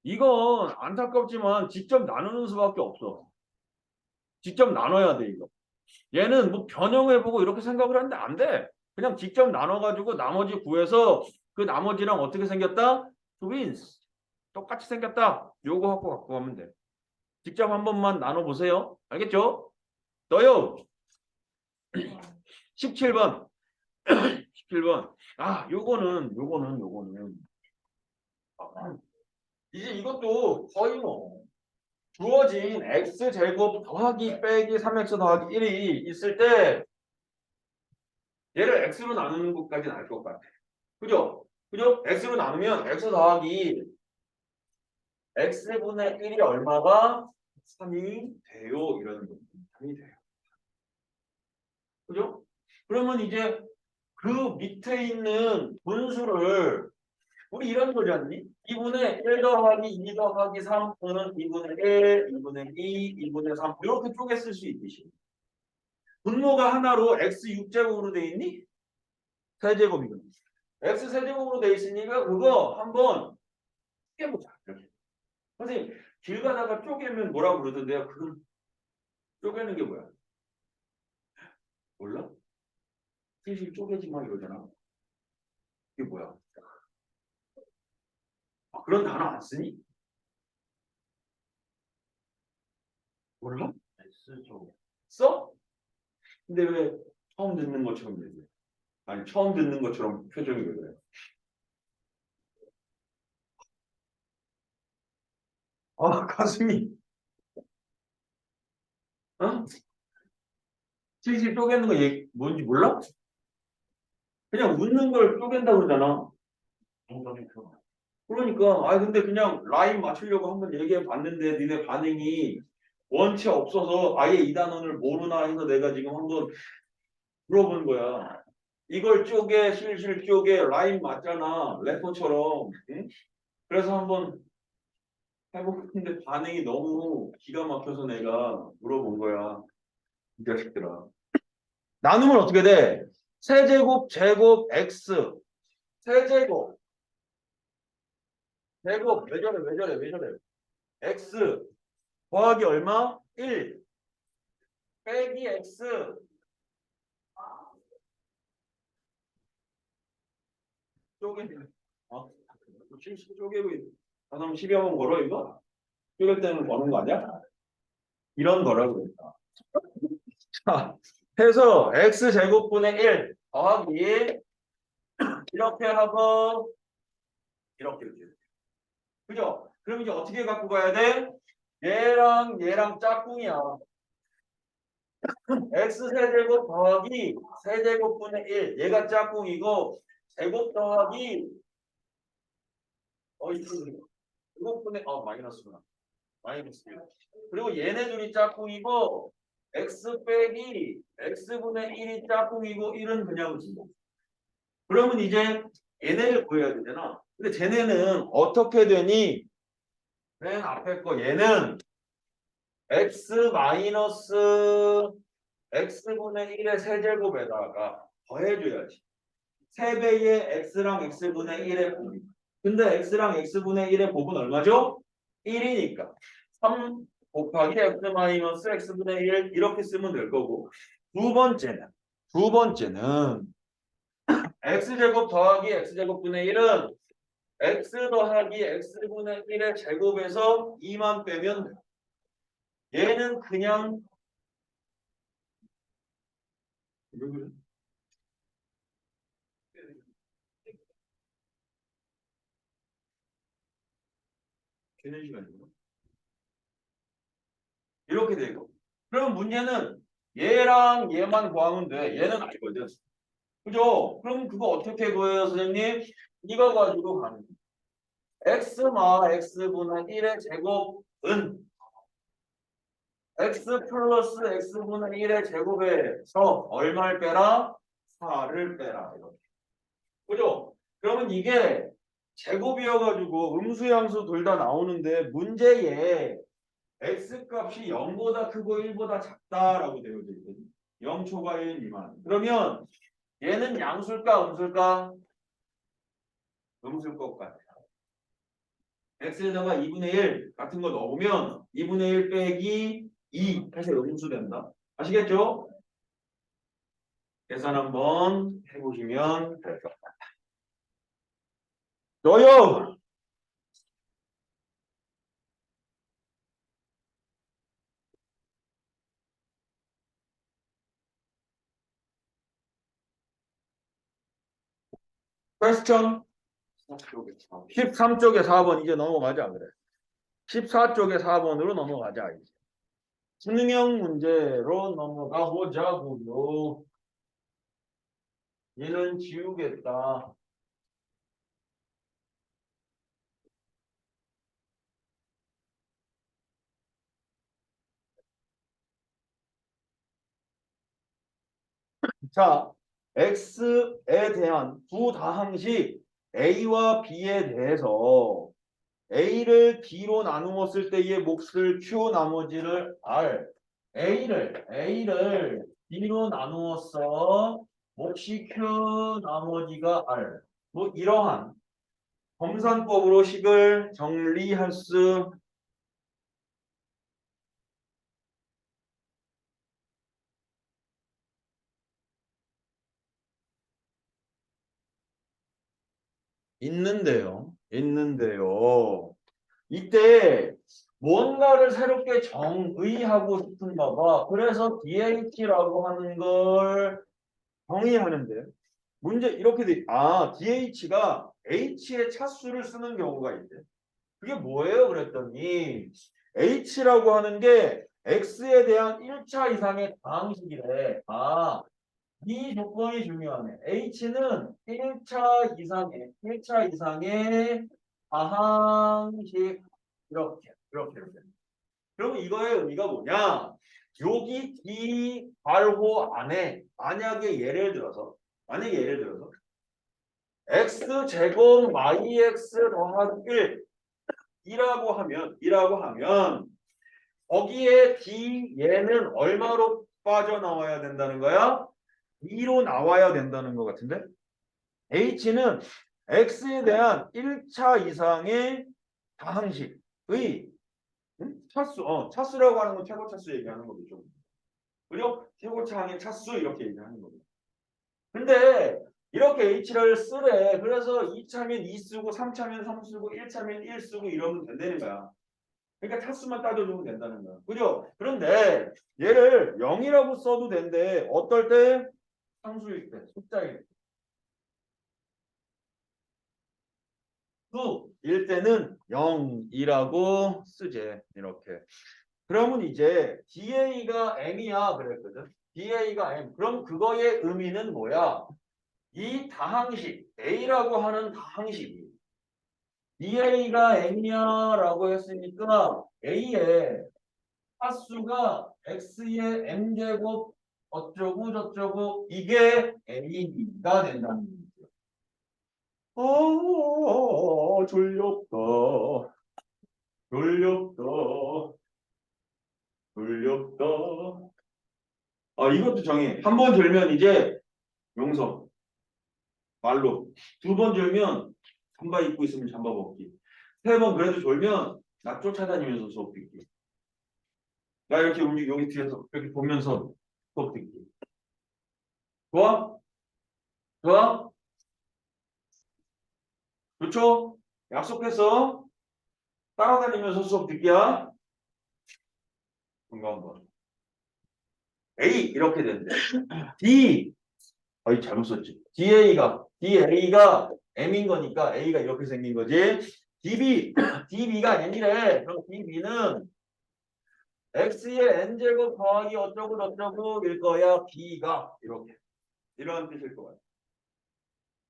이건 안타깝지만 직접 나누는 수밖에 없어. 직접 나눠야 돼, 이거. 얘는 뭐 변형해보고 이렇게 생각을 하는데 안 돼. 그냥 직접 나눠가지고 나머지 구해서 그 나머지랑 어떻게 생겼다? 트윈스. 똑같이 생겼다. 요거 갖고 가면 돼. 직접 한 번만 나눠보세요. 알겠죠? 너요. 17번. 17번. 요거는. 이제 이것도 거의 뭐 주어진 x제곱 더하기 빼기 3x 더하기 1이 있을 때 얘를 x로 나누는 것까지는 알 것 같아. 그죠? 그죠? x로 나누면 x 더하기 x분의 1이 얼마가 3이 돼요. 이러는 거. 3이 돼요. 그죠? 그러면 이제 그 밑에 있는 분수를 우리 이런 거지 않니? 2분의 1 더하기 2 더하기 3 또는 2분의 1, 2분의 2, 2분의 3 이렇게 쪼개 쓸 수 있듯이 분모가 하나로 x 6제곱으로 돼 있니? 세제곱이거든. x 세제곱으로 돼 있으니까 그거 한번 쪼개보자. 이렇게. 선생님 길 가다가 쪼개면 뭐라고 그러던데요? 그걸 쪼개는 게 뭐야? 몰라? 슬슬 쪼개지 마 이러잖아. 이게 뭐야? 그런 단어 안 쓰니? 몰라? S조. 써? 근데 왜 처음 듣는 것처럼 얘기해? 아니 처음 듣는 것처럼 표정이 왜 그래? 가슴이 어? 슬슬 쪼개는 거 뭔지 몰라? 그냥 웃는 걸 쪼갠다고 그러잖아. 동전이 표. 그러니까 근데 그냥 라인 맞추려고 한번 얘기해 봤는데 니네 반응이 원체 없어서 아예 이 단원을 모르나 해서 내가 지금 한번 물어본 거야. 이걸 실실 쪼개 라인 맞잖아. 래퍼처럼. 응? 그래서 한번 해보는데 반응이 너무 기가 막혀서 내가 물어본 거야. 이 자식들아. 나누면 어떻게 돼? 세제곱, 제곱, x. 세제곱. 제곱, 왜 저래? x. 더하기 얼마? 1. 빼기 x. 쪼개네. 쪼개고, 그럼 12번 걸어, 이거? 쪼갤 때는 거는 거 아니야? 이런 거라고 그랬다. 자, 해서 x제곱분의 1 더하기 이렇게 하고 이렇게. 그죠? 그럼 이제 어떻게 갖고 가야 돼? 얘랑 짝꿍이야. x 세제곱 더하기 세제곱분의 1. 얘가 짝꿍이고 제곱 더하기 제곱분의 마이너스구나. 마이너스 1. 그리고 얘네 둘이 짝꿍이고 x 빼기 x분의 1이 짝꿍이고 1은 그냥 진거. 그러면 이제 얘네를 구해야 되잖아. 근데 쟤네는 어떻게 되니? 맨 앞에 거 얘는 x 마이너스 x분의 1의 세제곱에다가 더해줘야지. 3배의 x랑 x분의 1의 곱이. 근데 x랑 x분의 1의 곱은 얼마죠? 1이니까 3 곱하기 x 마이너스 x분의 1 이렇게 쓰면 될 거고, 두 번째는 x제곱 더하기 x제곱분의 1은 x 더하기 x분의 1의 제곱에서 2만 빼면 돼. 얘는 그냥 쉬는 시간이고 이렇게 되고, 그럼 문제는 얘랑 얘만 구하면 돼. 얘는 알거든. 그죠? 그럼 그거 어떻게 구해요, 선생님? 이거 가지고 가는 거야. x마 x분의 1의 제곱은 x 플러스 x분의 1의 제곱에서 얼마를 빼라? 4를 빼라. 이렇게. 그죠? 그러면 이게 제곱이어가지고 음수양수 둘 다 나오는데 문제에 x 값이 0보다 크고 1보다 작다라고 되어져 있거든. 0 초과 1 미만. 그러면 얘는 양수일까 음수일까? 음수일 것 같아. x에다가 2분의 1 같은 거 넣으면 2분의 1 빼기 2 해서 음수 된다. 아시겠죠? 계산 한번 해보시면 될 것 같다. 너요! 퀘스천 13쪽에 4번 이제 넘어가자 그래. 14쪽에 4번으로 넘어가자 이제. 수능형 문제로 넘어가 보자고요. 얘는 지우겠다. 자, x에 대한 두 다항식 a와 b에 대해서 a를 b로 나누었을 때의 몫을 q 나머지를 r. a를 b로 나누었어. 몫이 q 나머지가 r. 뭐 이러한 검산법으로 식을 정리할 수 있는데요. 이때 뭔가를 새롭게 정의하고 싶은가 봐. 그래서 DH라고 하는 걸 정의하는데 문제 이렇게 돼. DH가 H의 차수를 쓰는 경우가 있대. 그게 뭐예요? 그랬더니 H라고 하는 게 X에 대한 1차 이상의 다항식이래. 이 조건이 중요하네. H는 1차 이상의 다항식 이렇게. 그럼 이거의 의미가 뭐냐? 여기 D 발호 안에 만약에 예를 들어서 x 제곱 yx 더하기 1이라고 하면 거기에 D 얘는 얼마로 빠져나와야 된다는 거야? 2로 나와야 된다는 것 같은데? H는 X에 대한 1차 이상의 다항식의 차수라고 하는 건 최고 차수 얘기하는 거죠. 그리고 최고 차항의 차수 이렇게 얘기하는 거죠. 근데 이렇게 H를 쓰래. 그래서 2차면 2 쓰고 3차면 3 쓰고 1차면 1 쓰고 이러면 된다는 거야. 그러니까 차수만 따져주면 된다는 거야. 그죠? 그런데 얘를 0이라고 써도 된대. 어떨 때? 상수일 때, 숫자일 때. 수일 때는 0이라고 쓰재. 이렇게. 그러면 이제 DA가 M이야 그랬거든. DA가 M. 그럼 그거의 의미는 뭐야? 이 다항식 A라고 하는 다항식이 DA가 M이야 라고 했으니까 A의 핫수가 X의 M제곱 어쩌고 저쩌고 이게 A가 된다는 거죠. 졸렸다. 돌렵다. 돌렵다. 이것도 정해. 한 번 들면 이제 용서. 말로. 두 번 졸면 잠바 입고 있으면 잠바 벗기. 세 번 그래도 졸면 나 쫓아다니면서 수업 듣기. 나 이렇게 여기 뒤에서 이렇게 보면서 수업 듣기. 좋아? 좋아? 좋죠? 약속했어? 따라다니면서 수업 듣기야. 건강 번. A 이렇게 된대. D 잘못 썼지. DA가 M인 거니까 A가 이렇게 생긴 거지. DB가 N이래. 그럼 DB는 X의 N제곱 더하기 어쩌고 저쩌고일 거야. B가 이렇게. 이런 뜻일 거야.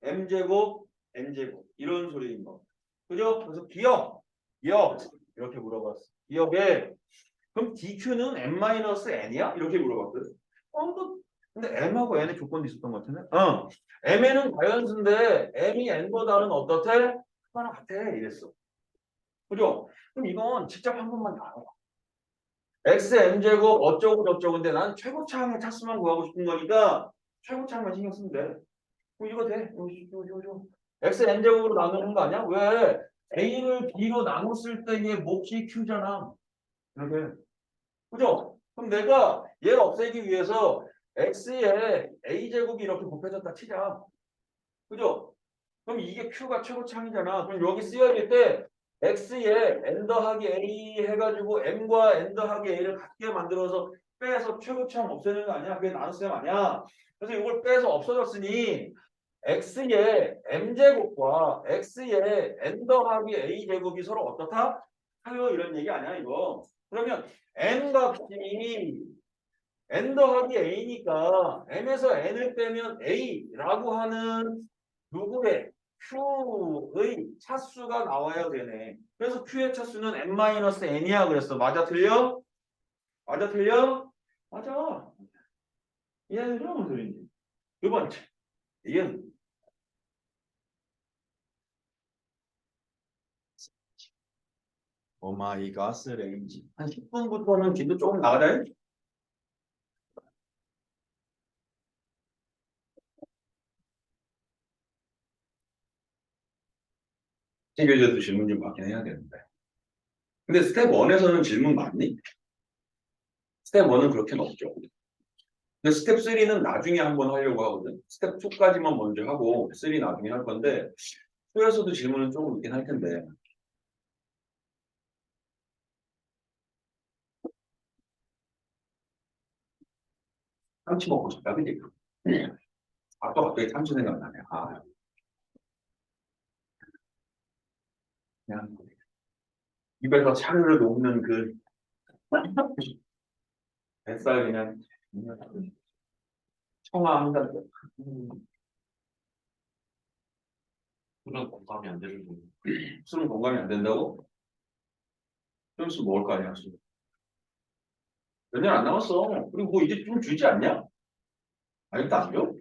M제곱, N제곱. 이런 소리인 거. 그죠? 그래서 기억 이렇게 물어봤어. 기억에 그럼 DQ는 M-N이야? 이렇게 물어봤거든. 근데 M하고 N의 조건도 있었던 것 같은데? M에는 자연수인데 M이 N보다는 어떻대? 하나 같아 이랬어. 그죠? 그럼 이건 직접 한 번만 더 알아봐. X N제곱 어쩌고 저쩌고인데 난 최고차항의 차수만 구하고 싶은 거니까 최고차항만 신경 쓰면 돼. 그럼 이거 돼. 요. X N제곱으로 나누는 거 아니야? 왜? A를 B로 나눴을 때의 몫이 Q잖아. 이렇게. 그죠? 그럼 내가 얘를 없애기 위해서 x에 a제곱이 이렇게 곱해졌다 치자. 그죠? 그럼 이게 q가 최고차항이잖아. 그럼 여기 쓰여질 때 x에 n 더하기 a 해가지고 m과 n 더하기 a를 같게 만들어서 빼서 최고차항 없애는 거 아니야? 그게 나눗셈 아니야? 그래서 이걸 빼서 없어졌으니 x의 m제곱과 x의 n 더하기 a제곱이 서로 어떻다? 하요 이런 얘기 아니야 이거. 그러면 n 값이 n 더하기 a니까 m에서 n을 빼면 a라고 하는 누구의 q의 차수가 나와야 되네. 그래서 q의 차수는 n-n이야 그랬어. 맞아 틀려? 맞아 틀려? 맞아. 이해되죠? 무슨 소리인지. 두 번째. 이건 오마이갓 레인지. 한 10분부터는 기도 조금 나가자. 교재도 질문 좀 받긴 해야 되는데. 근데 스텝 1에서는 질문 많니? 스텝 1은 그렇게는 없죠. 근데 스텝 3는 나중에 한번 하려고 하거든. 스텝 2까지만 먼저 하고 3 나중에 할 건데 2에서도 질문은 조금 있긴 할 텐데. 참치 먹고 싶다, 그지? 또 갑자기 참치 생각나네. 그냥 입에서 차르르 녹는 그 뱃살 그냥 청아 한 잔. 술은 공감이 안 되는 거. 술은 공감이 안 된다고? 좀 있으면 먹을 거 아니야, 술. 몇 년 안 남았어. 그리고 뭐 이제 좀 주지 않냐? 아직도 안 줘?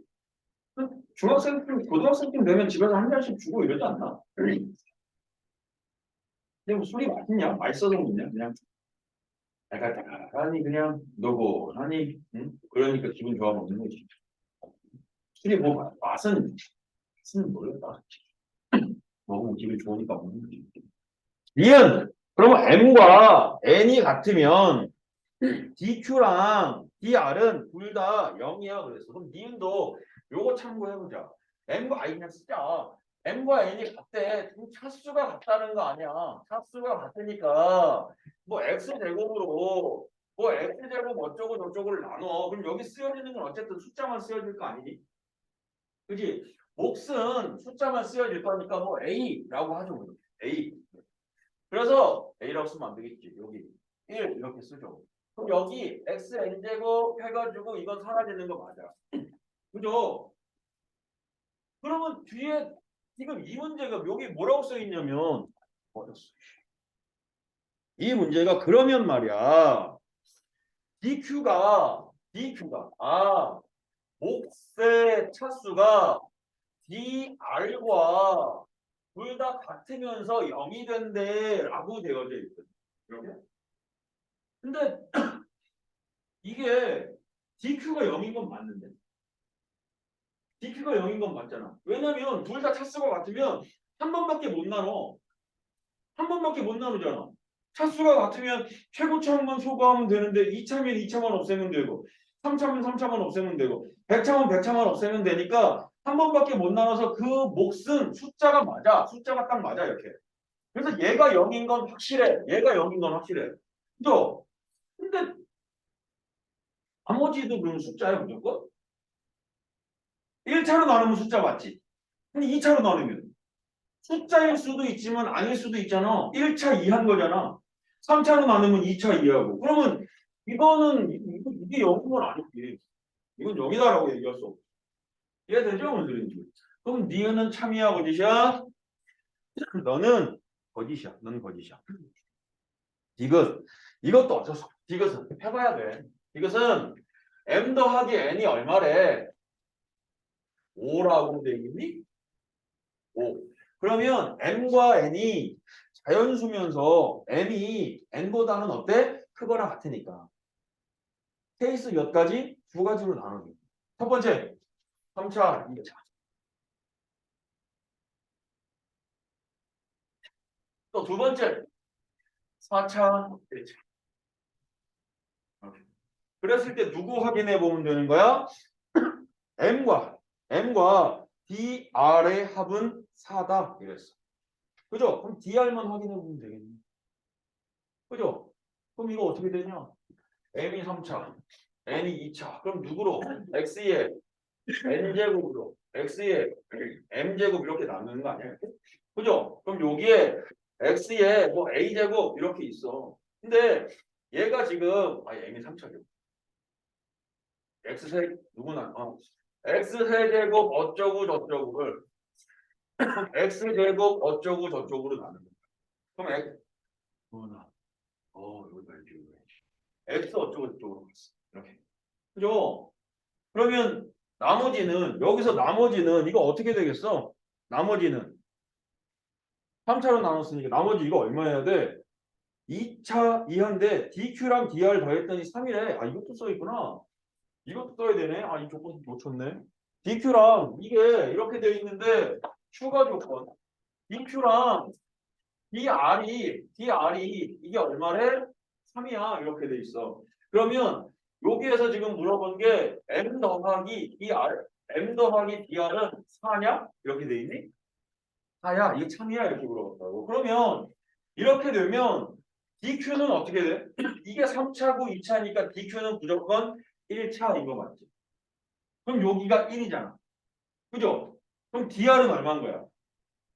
중학생쯤, 고등학생쯤 되면 집에서 한 잔씩 주고 이러지 않나? 근데 뭐 술이 맛있냐? 맛있어서 먹냐? 그냥 달달하니 그냥 노고하니 응? 그러니까 기분 좋아 먹는 거지. 술이 뭐 맛은 모르겠다. 먹으면 기분 좋으니까 먹는 거지. 니은 그러면 m과 n이 같으면 dq랑 dr은 둘 다 0이야 그랬어. 그럼 니은도 요거 참고해보자. m과 그냥 쓰자. m과 n이 같대. 그럼 차수가 같다는 거 아니야. 차수가 같으니까 뭐 x제곱으로 뭐 x제곱 어쩌고 저쩌고를 나눠. 그럼 여기 쓰여지는 건 어쨌든 숫자만 쓰여질 거 아니니? 그지? 몫은 숫자만 쓰여질 거니까 뭐 a라고 하죠. a. 그래서 a라고 쓰면 안 되겠지. 여기 1 이렇게 쓰죠. 그럼 여기 x n제곱 해가지고 이건 사라지는 거 맞아. 그죠? 그러면 뒤에 지금 이 문제가 여기 뭐라고 써 있냐면 어렸어. 이 문제가 그러면 말이야. dq가 몫의 차수가 dr과 둘 다 같으면서 0이 된대라고 되어져 있거든. 이렇게. 근데 이게 DQ가 0인 건 맞는데. DQ가 0인 건 맞잖아. 왜냐면 둘 다 차수가 같으면 한 번밖에 못 나눠. 한 번밖에 못 나누잖아. 차수가 같으면 최고차만 소거하면 되는데 2차면 2차만 없애면 되고 3차면 3차만 없애면 되고 100차면 100차만 없애면 되니까 한 번밖에 못 나눠서 그 몫은 숫자가 맞아. 숫자가 딱 맞아 이렇게. 그래서 얘가 0인 건 확실해. 얘가 0인 건 확실해. 그죠? 근데 나머지도 그럼 숫자야 무조건? 1차로 나누면 숫자 맞지? 근데 2차로 나누면 숫자일 수도 있지만 아닐 수도 있잖아. 1차 이한 거잖아. 3차로 나누면 2차 이하고. 그러면 이거는 이게 0인 건 아니지. 이건 0이다라고 얘기할 수 없어. 이해되죠? 무슨 소리인지. 그럼 니은은 참이야 거짓이야? 너는 거짓이야. 너는 거짓이야. 이것도 어쩔 수 없어. 이것은 해봐야 돼. 이것은 m 더하기 n이 얼마래? 5라고 돼 있니? 5. 그러면 m과 n이 자연수면서 m이 n보다는 어때? 크거나 같으니까. 케이스 몇 가지? 두 가지로 나누기. 첫 번째, 3차, 2차. 또 두 번째, 4차, 1차. 이렇게. 그랬을 때 누구 확인해 보면 되는 거야? m과 dr의 합은 4다. 이랬어. 그죠? 그럼 dr만 확인해 보면 되겠네. 그죠? 그럼 이거 어떻게 되냐? m이 3차, n이 2차. 그럼 누구로? x에 n제곱으로 x에 m제곱 이렇게 나누는 거 아니야? 그죠? 그럼 여기에 x에 뭐 a제곱 이렇게 있어. 근데 얘가 지금 m이 3차죠. x세 누구나 x세제곱 어쩌고 저쩌고를 x제곱 어쩌고 저쩌고로 나누는 거야. 그럼 x 여기다 이렇게 x 어쩌고 저쩌고로 갔어. 이렇게. 그죠? 그러면 나머지는 여기서 나머지는 이거 어떻게 되겠어? 나머지는 3차로 나눴으니까 나머지 이거 얼마 해야 돼? 2차 이하인데 DQ랑 DR 더했더니 3이래. 아 이것도 써있구나. 이것도 써야 되네. 아 이 조건 놓쳤네. DQ랑 이게 이렇게 돼 있는데 추가 조건 DQ랑 DR이 이게 얼마래? 3이야. 이렇게 돼 있어. 그러면 여기에서 지금 물어본 게 M 더하기 DR M 더하기 DR은 4냐? 이렇게 돼 있니? 4야. 이게 참이야. 이렇게 물어봤다고. 그러면 이렇게 되면 DQ는 어떻게 돼? 이게 3차고 2차니까 DQ는 무조건 1차인 거 맞지? 그럼 여기가 1이잖아. 그죠? 그럼 DR은 얼마인 거야?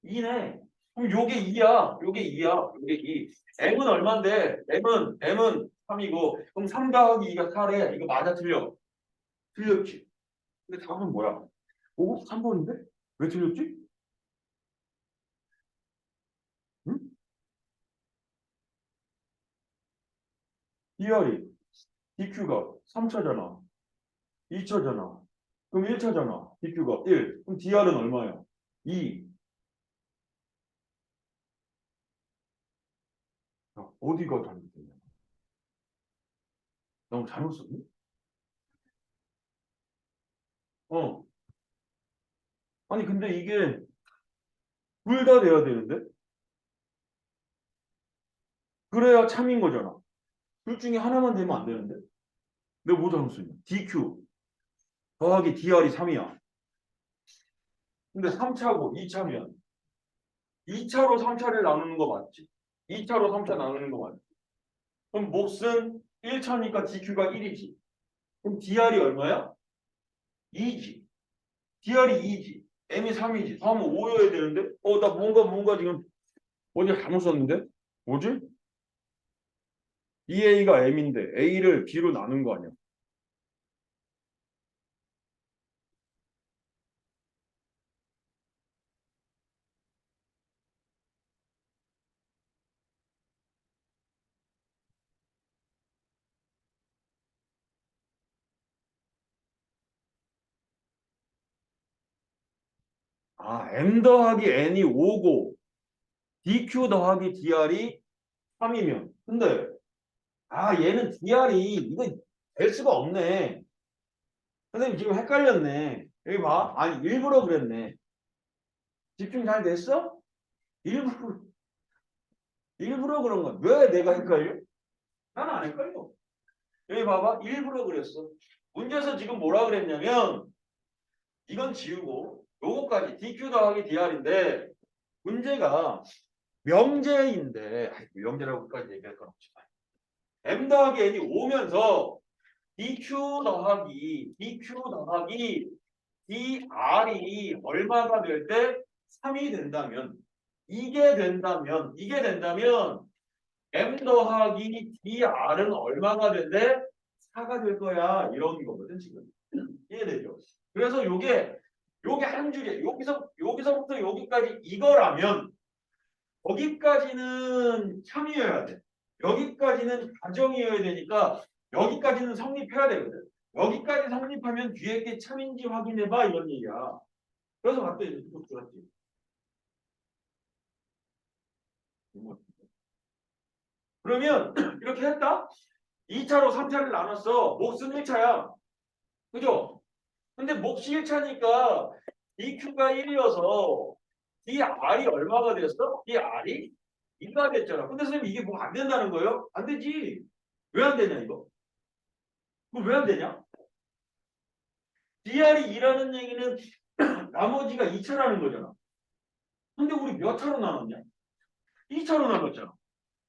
2네. 그럼 요게 2야. 요게 2야. 요게 2. M은 얼만데? M은 3이고. 그럼 3 더하기 2가 4래. 이거 맞아 틀려? 틀렸지. 근데 답은 뭐야? 오? 3번인데? 왜 틀렸지? 응? DR이 DQ가 3차잖아. 2차잖아. 그럼 1차잖아. DQ가 1. 그럼 DR은 얼마야? 2. 야, 어디가 잘못됐냐? 너무 잘못 썼니? 어. 아니 근데 이게 둘 다 돼야 되는데? 그래야 참인 거잖아. 둘 중에 하나만 되면 안 되는데? 내가 뭐 잘못 썼냐? DQ 더하기 DR이 3이야. 근데 3차고 2차면 2차로 3차를 나누는 거 맞지? 2차로 3차 나누는 거 맞지? 그럼 몫은 1차니까 DQ가 1이지. 그럼 DR이 얼마야? 2지. DR이 2지. M이 3이지. 다음은 5여야 되는데? 나 뭔가 지금 어디 잘못 썼는데? 뭐지? 2A가 M인데 A를 B로 나눈 거 아니야? M 더하기 N이 5고 DQ 더하기 DR이 3이면. 근데 얘는 DR이 이거 될 수가 없네. 선생님 지금 헷갈렸네. 여기 봐. 아니 일부러 그랬네. 집중 잘 됐어? 일부러 그런 거야. 왜 내가 헷갈려? 나는 안 헷갈려. 여기 봐봐. 일부러 그랬어. 문제에서 지금 뭐라 그랬냐면 이건 지우고 요거까지 DQ 더하기 DR인데 문제가 명제인데 명제라고까지 얘기할 건 없지만 M 더하기 N이 오면서 DQ 더하기 DR이 얼마가 될 때 3이 된다면 이게 된다면 M 더하기 DR은 얼마가 된대? 4가 될 거야. 이런 거거든 지금. 이해되죠? 그래서 요게 한 줄이야. 여기서부터 여기까지 이거라면 여기까지는 참이어야 돼. 여기까지는 가정이어야 되니까 여기까지는 성립해야 되거든. 여기까지 성립하면 뒤에 게 참인지 확인해봐 이런 얘기야. 그래서 봤더니 이렇게 줄었지. 그러면 이렇게 했다. 2차로 3차를 나눴어. 몫은 1차야. 그죠? 근데 몫이 1차니까 DQ가 1이어서 DR이 얼마가 됐어? DR이 2가 됐잖아. 근데 선생님 이게 뭐 안 된다는 거예요? 안 되지. 왜 안 되냐 이거? 그럼 왜 안 되냐? DR이 2라는 얘기는 나머지가 2차라는 거잖아. 근데 우리 몇 차로 나눴냐? 2차로 나눴잖아.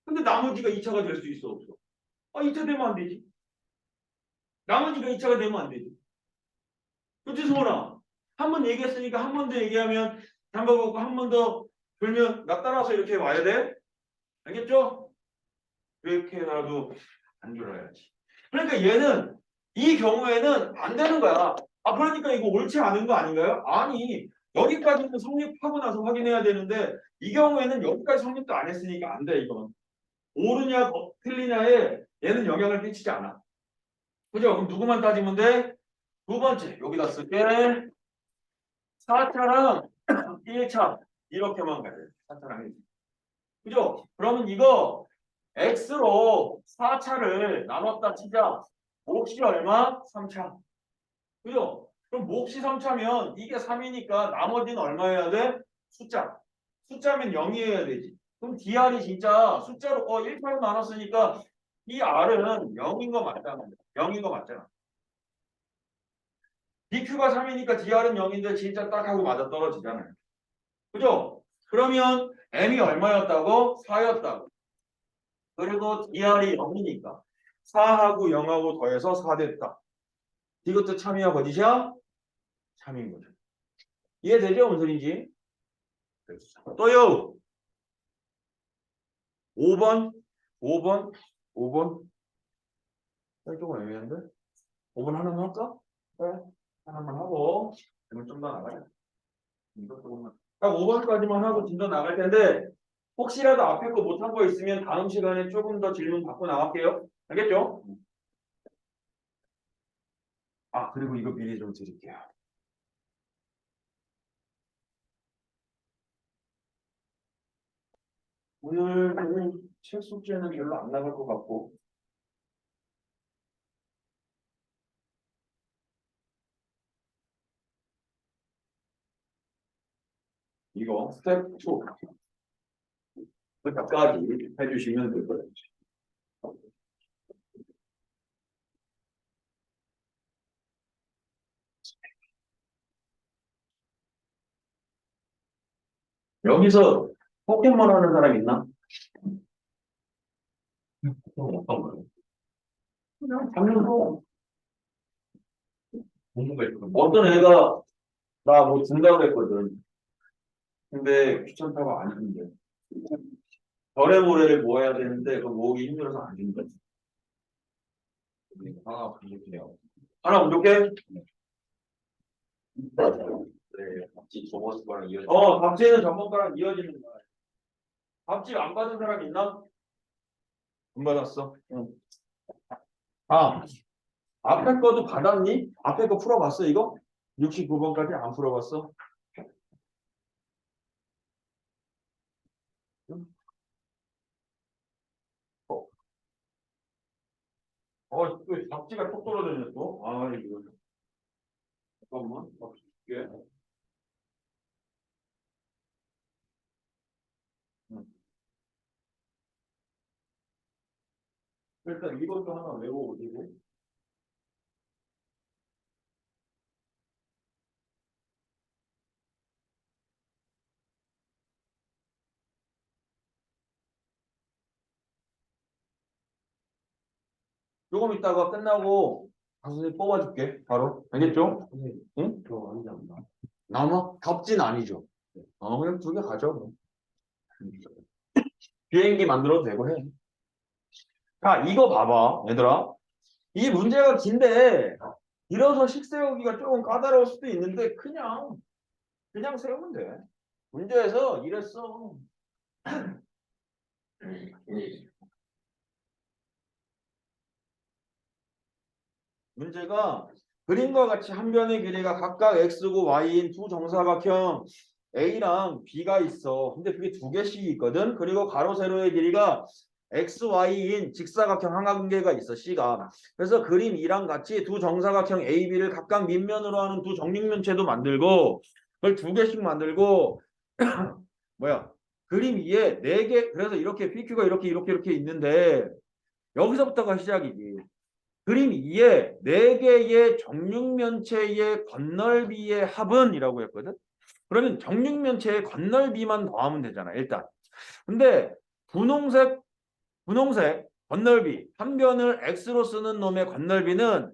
근데 나머지가 2차가 될 수 있어 없어? 2차 되면 안 되지. 나머지가 2차가 되면 안 되지. 그치 소원아? 한 번 얘기했으니까 한 번 더 얘기하면 잠가보고 한 번 더 돌면 나 따라서 이렇게 와야 돼. 알겠죠? 이렇게 해놔도 안 줄어야지. 그러니까 얘는 이 경우에는 안 되는 거야. 그러니까 이거 옳지 않은 거 아닌가요? 아니 여기까지는 성립하고 나서 확인해야 되는데 이 경우에는 여기까지 성립도 안 했으니까 안 돼 이건. 옳으냐 틀리냐에 얘는 영향을 끼치지 않아. 그죠? 그럼 누구만 따지면 돼? 두 번째 여기다 쓸게. 4차랑 1차 이렇게만 가야 돼. 4차랑 1차. 그죠? 그러면 이거 X로 4차를 나눴다 치자. 몫이 얼마? 3차. 그죠? 그럼 몫이 3차면 이게 3이니까 나머지는 얼마여야 돼? 숫자. 숫자면 0이어야 되지. 그럼 DR이 진짜 숫자로 1차로 나눴으니까 이 R은 0인 거 맞잖아. 0인 거 맞잖아. DQ가 3이니까 DR은 0인데 진짜 딱 하고 맞아 떨어지잖아요. 그죠? 그러면 M이 얼마였다고? 4였다고. 그리고 DR이 0이니까 4하고 0하고 더해서 4 됐다. 이것도 참이야 거짓이야? 참인 거죠. 이해되죠? 무슨 소리인지? 또요. 5번. 조금 애매한데? 5번 하나만 할까? 그래. 하나만 하고 그러면 좀 더 나가요. 딱 5번까지만 하고 좀 더 나갈 텐데 혹시라도 앞에 거 못한 거 있으면 다음 시간에 조금 더 질문 받고 나갈게요. 알겠죠? 그리고 이거 미리 좀 드릴게요. 오늘 책 숙제는 별로 안 나갈 것 같고 이거 스텝 2 끝까지 해주시면 될 거예요. 여기서 포켓몬 하는 사람 있나? 어떤 거요? 잡는 공부가 있거든. 어떤 애가 나 뭐 준다고 했거든. 근데 귀찮다고 안 준대. 별의 모래를 모아야 되는데 그 모으기 힘들어서 안 준다. 하나 부족해요. 하나 부족해? 네, 같이 저번 거랑 이어져. 답지는 전번 거랑 이어지는 거야. 답지 안 받은 사람 있나? 안 받았어. 응. 앞에 거도 받았니? 앞에 거 풀어봤어 이거? 69번까지 안 풀어봤어? 또 잡지가 톡 떨어졌네 또. 아, 이거. 잠깐만. 줄게. 일단 이것도 하나 외워오고. 조금 있다가 끝나고 선생님 뽑아줄게. 바로. 알겠죠? 응? 저 아니지 않나? 남아? 덥진 아니죠. 그냥 두 개 가져. 뭐. 비행기 만들어도 되고 해. 자, 이거 봐봐, 얘들아. 이 문제가 긴데, 이어서 식 세우기가 조금 까다로울 수도 있는데, 그냥 세우면 돼. 문제에서 이랬어. 문제가 그림과 같이 한 변의 길이가 각각 x고 y인 두 정사각형 A랑 B가 있어. 근데 그게 두 개씩 있거든. 그리고 가로 세로의 길이가 x, y인 직사각형 삼각관계가 있어. C가. 그래서 그림 2랑 같이 두 정사각형 A, B를 각각 밑면으로 하는 두 정육면체도 만들고 그걸 두 개씩 만들고 뭐야? 그림 2에 네 개. 그래서 이렇게 PQ가 이렇게 있는데 여기서부터가 시작이지. 그림 2에 4개의 정육면체의 건널비의 합은 이라고 했거든. 그러면 정육면체의 건널비만 더하면 되잖아. 일단. 근데 분홍색 건널비 한 변을 x로 쓰는 놈의 건널비는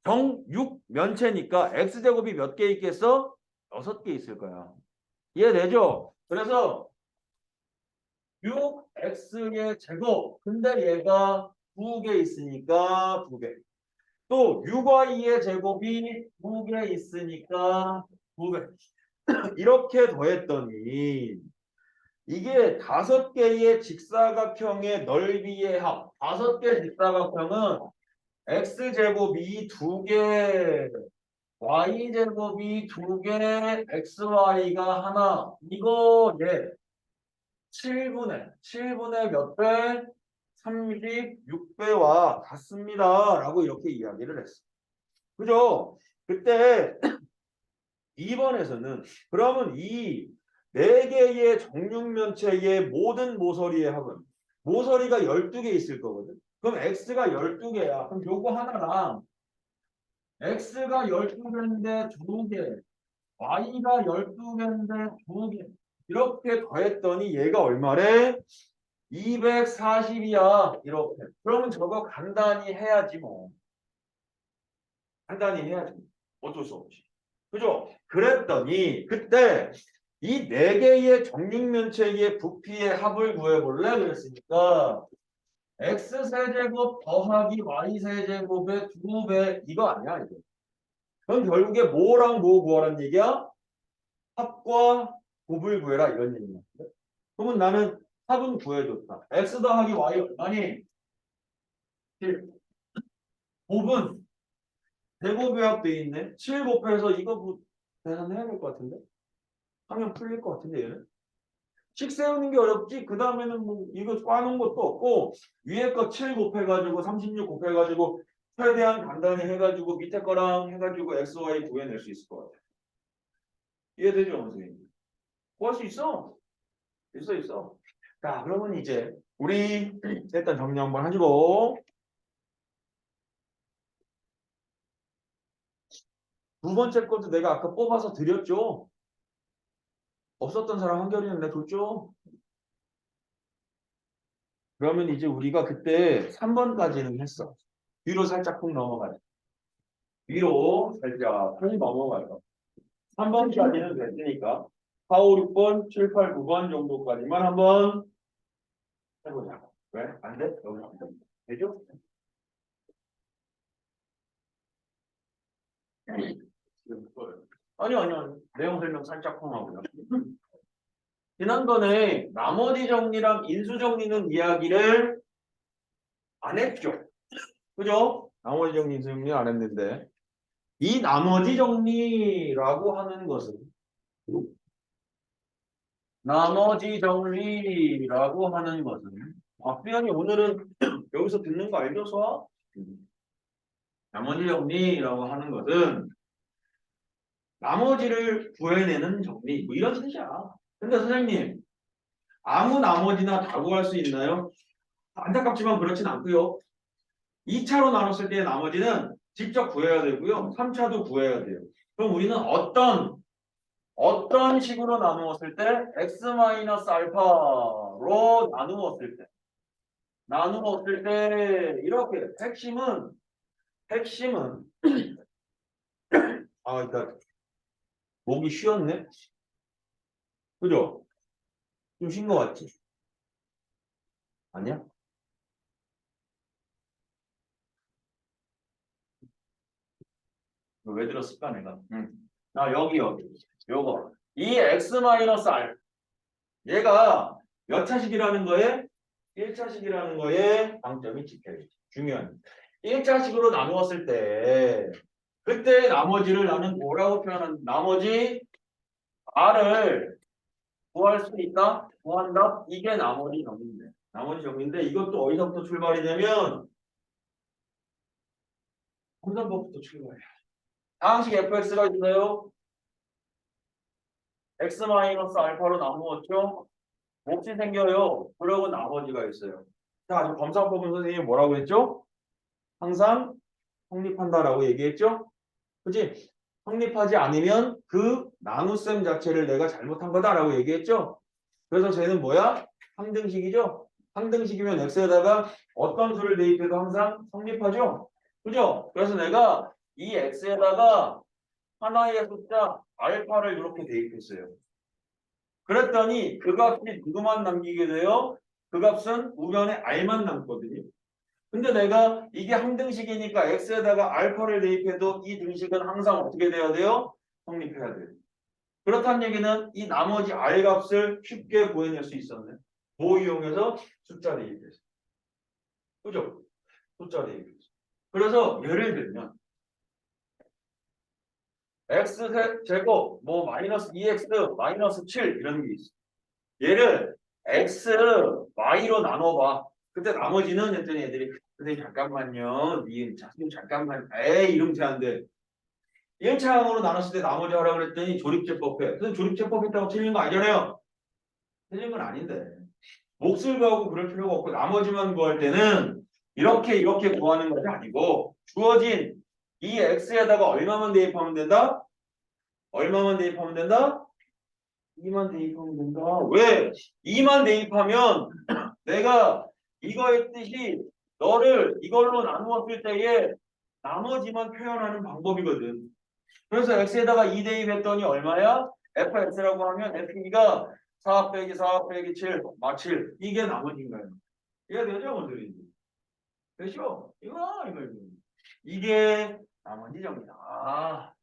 정육면체니까 x제곱이 몇 개 있겠어? 6개 있을 거야. 이해되죠? 그래서 6x의 제곱. 근데 얘가 2개 있으니까 2개. 또 6y의 제곱이 2개 있으니까 2배. 이렇게 더했더니 이게 5개의 직사각형의 넓이의 합. 5개 직사각형은 x제곱이 2개, y제곱이 2개, xy가 하나. 이거 얘 7분의 몇 배? 36배와 같습니다. 라고 이렇게 이야기를 했어. 그죠? 그때 2번에서는 그러면 이 4개의 정육면체의 모든 모서리의 합은 모서리가 12개 있을 거거든. 그럼 x가 12개야. 그럼 요거 하나랑 x가 12개인데 2개, y가 12개인데 2개 이렇게 더했더니 얘가 얼마래? 240이야. 이렇게. 그러면 저거 간단히 해야지 뭐. 간단히 해야지. 어쩔 수 없지. 그죠? 그랬더니 그때 이 4개의 정육면체의 부피의 합을 구해볼래? 그랬으니까 x세제곱 더하기 y세제곱의 2배 이거 아니야 이거. 그럼 결국에 뭐랑 뭐 구하라는 얘기야? 합과 곱을 구해라 이런 얘기야. 그러면 나는 합은 구해줬다. x 더하기 y 얼마니? 7. 곱은 제곱의 합돼 있네. 7 곱해서 이거 뭐 계산해야 될 것 같은데? 하면 풀릴 것 같은데 얘는? 식 세우는 게 어렵지. 그 다음에는 뭐 이거 꽈놓은 것도 없고 위에 거 7 곱해가지고 36 곱해가지고 최대한 간단히 해가지고 밑에 거랑 해가지고 XY 구해낼 수 있을 것 같아. 이해되죠, 선생님? 구할 수 있어. 있어. 자, 그러면 이제 우리 일단 정리 한번 하시고 두 번째 것도 내가 아까 뽑아서 드렸죠. 없었던 사람 한결이는 내가 줬죠. 그러면 이제 우리가 그때 3번까지는 했어. 뒤로 살짝 푹 넘어가자. 위로 살짝 푹 넘어가요. 3번까지는 됐으니까 4, 5, 6번, 7, 8, 9번 정도까지만 한번 해보자. 왜? 안 돼? 여기 안 돼. 되죠? 아니요. 내용 설명 살짝 푹 하고요. 지난번에 나머지 정리랑 인수 정리는 이야기를 안 했죠. 그죠? 나머지 정리, 인수 정리 안 했는데 이 나머지 정리라고 하는 것은 나머지 정리라고 하는 것은 수현이 오늘은 여기서 듣는 거 알죠, 수학? 나머지 정리라고 하는 것은 나머지를 구해내는 정리 뭐 이런 뜻이야. 근데 선생님 아무 나머지나 다 구할 수 있나요? 안타깝지만 그렇진 않고요. 2차로 나눴을 때 나머지는 직접 구해야 되고요. 3차도 구해야 돼요. 그럼 우리는 어떤 식으로 나누었을 때 x-알파로 나누었을 때 이렇게 핵심은 그러니까 목이 쉬었네. 그죠? 좀 쉰 거 같지? 아니야? 왜 들었을까 내가? 여기 요거 이 x-r 얘가 몇 차식이라는 거에 1차식이라는 거에 방점이 찍혀야지. 중요한 1차식으로 나누었을 때 그때 나머지를 나는 뭐라고 표현한 나머지 r을 구할 수 있다? 구한다? 이게 나머지 정리인데 이것도 어디서부터 출발이 되면 함정법부터 출발해. 상식 fx가 있어요. x-알파로 나누었죠. 몫이 생겨요. 그러고 나머지가 있어요. 자, 저 검사법은 선생님이 뭐라고 했죠? 항상 성립한다라고 얘기했죠? 그치? 성립하지 않으면 그 나눗셈 자체를 내가 잘못한 거다라고 얘기했죠? 그래서 쟤는 뭐야? 항등식이죠? 항등식이면 x에다가 어떤 수를 대입해도 항상 성립하죠? 그죠? 그래서 내가 이 x에다가 하나의 숫자 알파를 이렇게 대입했어요. 그랬더니 그 값이 누구만 남기게 돼요? 그 값은 우변에 r만 남거든요. 근데 내가 이게 항등식이니까 x에다가 알파를 대입해도 이 등식은 항상 어떻게 돼야 돼요? 성립해야 돼요. 그렇다는 얘기는 이 나머지 r 값을 쉽게 구해낼 수 있었네. 뭐 이용해서? 숫자 대입해서. 그죠? 숫자 대입해서. 그래서 예를 들면 x제곱 뭐 마이너스 2x 마이너스 7 이런 게 있어. 얘를 x y로 나눠봐. 그때 나머지는 했더니 애들이 선생님 잠깐만요. 선생님 잠깐만. 에이 이러면 안 돼. 1차항으로 나눴을 때 나머지 하라고 그랬더니 조립제법 해. 선생님 조립제법 했다고 틀린 거 아니잖아요. 틀린 건 아닌데. 몫을 구하고 그럴 필요가 없고 나머지만 구할 때는 이렇게 구하는 것이 아니고 주어진 이 x에다가 얼마만 대입하면 된다? 얼마만 대입하면 된다? 2만 대입하면 된다. 왜? 2만 대입하면 내가 이거 했듯이 너를 이걸로 나누었을 때에 나머지만 표현하는 방법이거든. 그래서 x에다가 2 대입했더니 얼마야? fx라고 하면 f가 4 빼기 4 빼기 7, 7. 이게 나머지인 거예요. 이해되죠? 뭔 되죠? 이거. 이게 나머지 정리다.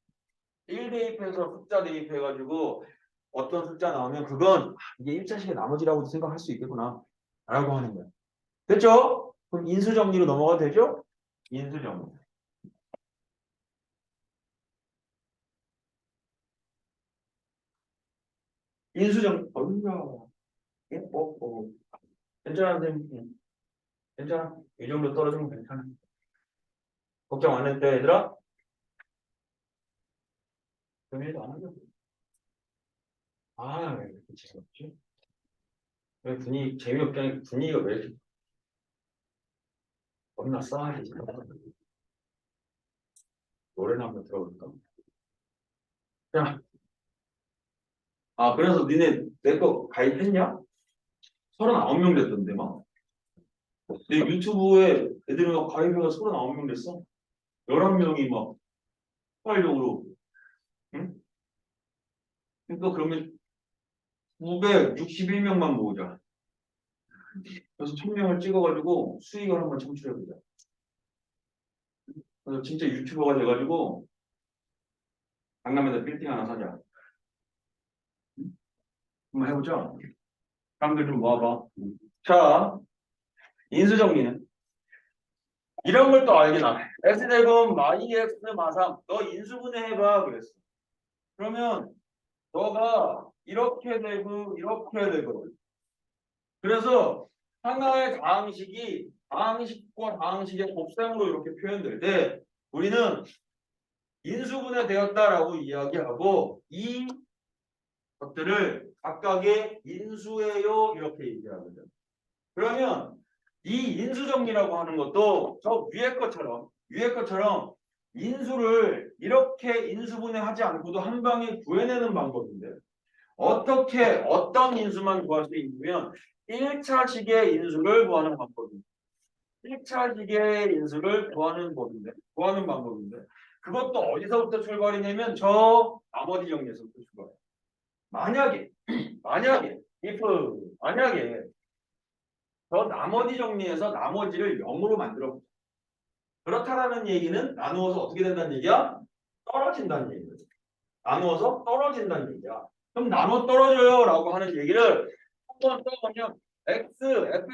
1 대입해서 숫자 대입해가지고 어떤 숫자 나오면 그건 이게 1차식의 나머지라고 생각할 수 있겠구나 라고 하는 거야. 됐죠? 그럼 인수정리로 넘어가도 되죠? 인수정리. 어이야. 예? 괜찮아, 선생님. 괜찮아. 이 정도 떨어지면 괜찮아. 걱정 안 해도 돼, 얘들아? 그럼 얘도 안 하려고. 왜 이렇게 재미없지? 왜 재미없게 하니까 분위기가 왜 이렇게 겁나 싸해지? 노래나 한번 들어볼까? 자, 그래서 니네 내 거 가입했냐? 39명 됐던데, 막. 내 유튜브에 애들이 막 가입해서 39명 됐어. 11명이 막, 폭발적으로. 응? 그러니까 그러면 961명만 모으자. 그래서 1000명을 찍어가지고 수익을 한번 창출해보자. 그래서 진짜 유튜버가 돼가지고, 강남에다 빌딩 하나 사자. 한번 해보자. 사람들 좀 모아봐. 자, 인수정리는 이런 걸 또 알긴 하네. x제곱 마이 x 마삼 너 인수분해 해봐 그랬어. 그러면 너가 이렇게 되고 이렇게 되고. 그래서 하나의 다항식과 다항식의 곱셈으로 이렇게 표현될 때 우리는 인수분해 되었다라고 이야기하고 이 것들을 각각의 인수예요 이렇게 얘기하거든. 그러면 이 인수정리라고 하는 것도 저 위에 것처럼 인수를 이렇게 인수분해하지 않고도 한 방에 구해내는 방법인데 어떤 인수만 구할 수 있냐면 1차식의 인수를 구하는 방법입니다. 1차식의 인수를 구하는 방법인데 그것도 어디서부터 출발이냐면 저 나머지 정리에서부터 출발해요. 만약에 만약에 저 나머지 정리해서 나머지를 0으로 만들어 보자. 그렇다라는 얘기는 나누어서 어떻게 된다는 얘기야? 떨어진다는 얘기야. 나누어서 떨어진다는 얘기야. 그럼 나눠 떨어져요 라고 하는 얘기를 한번 써보면 fx를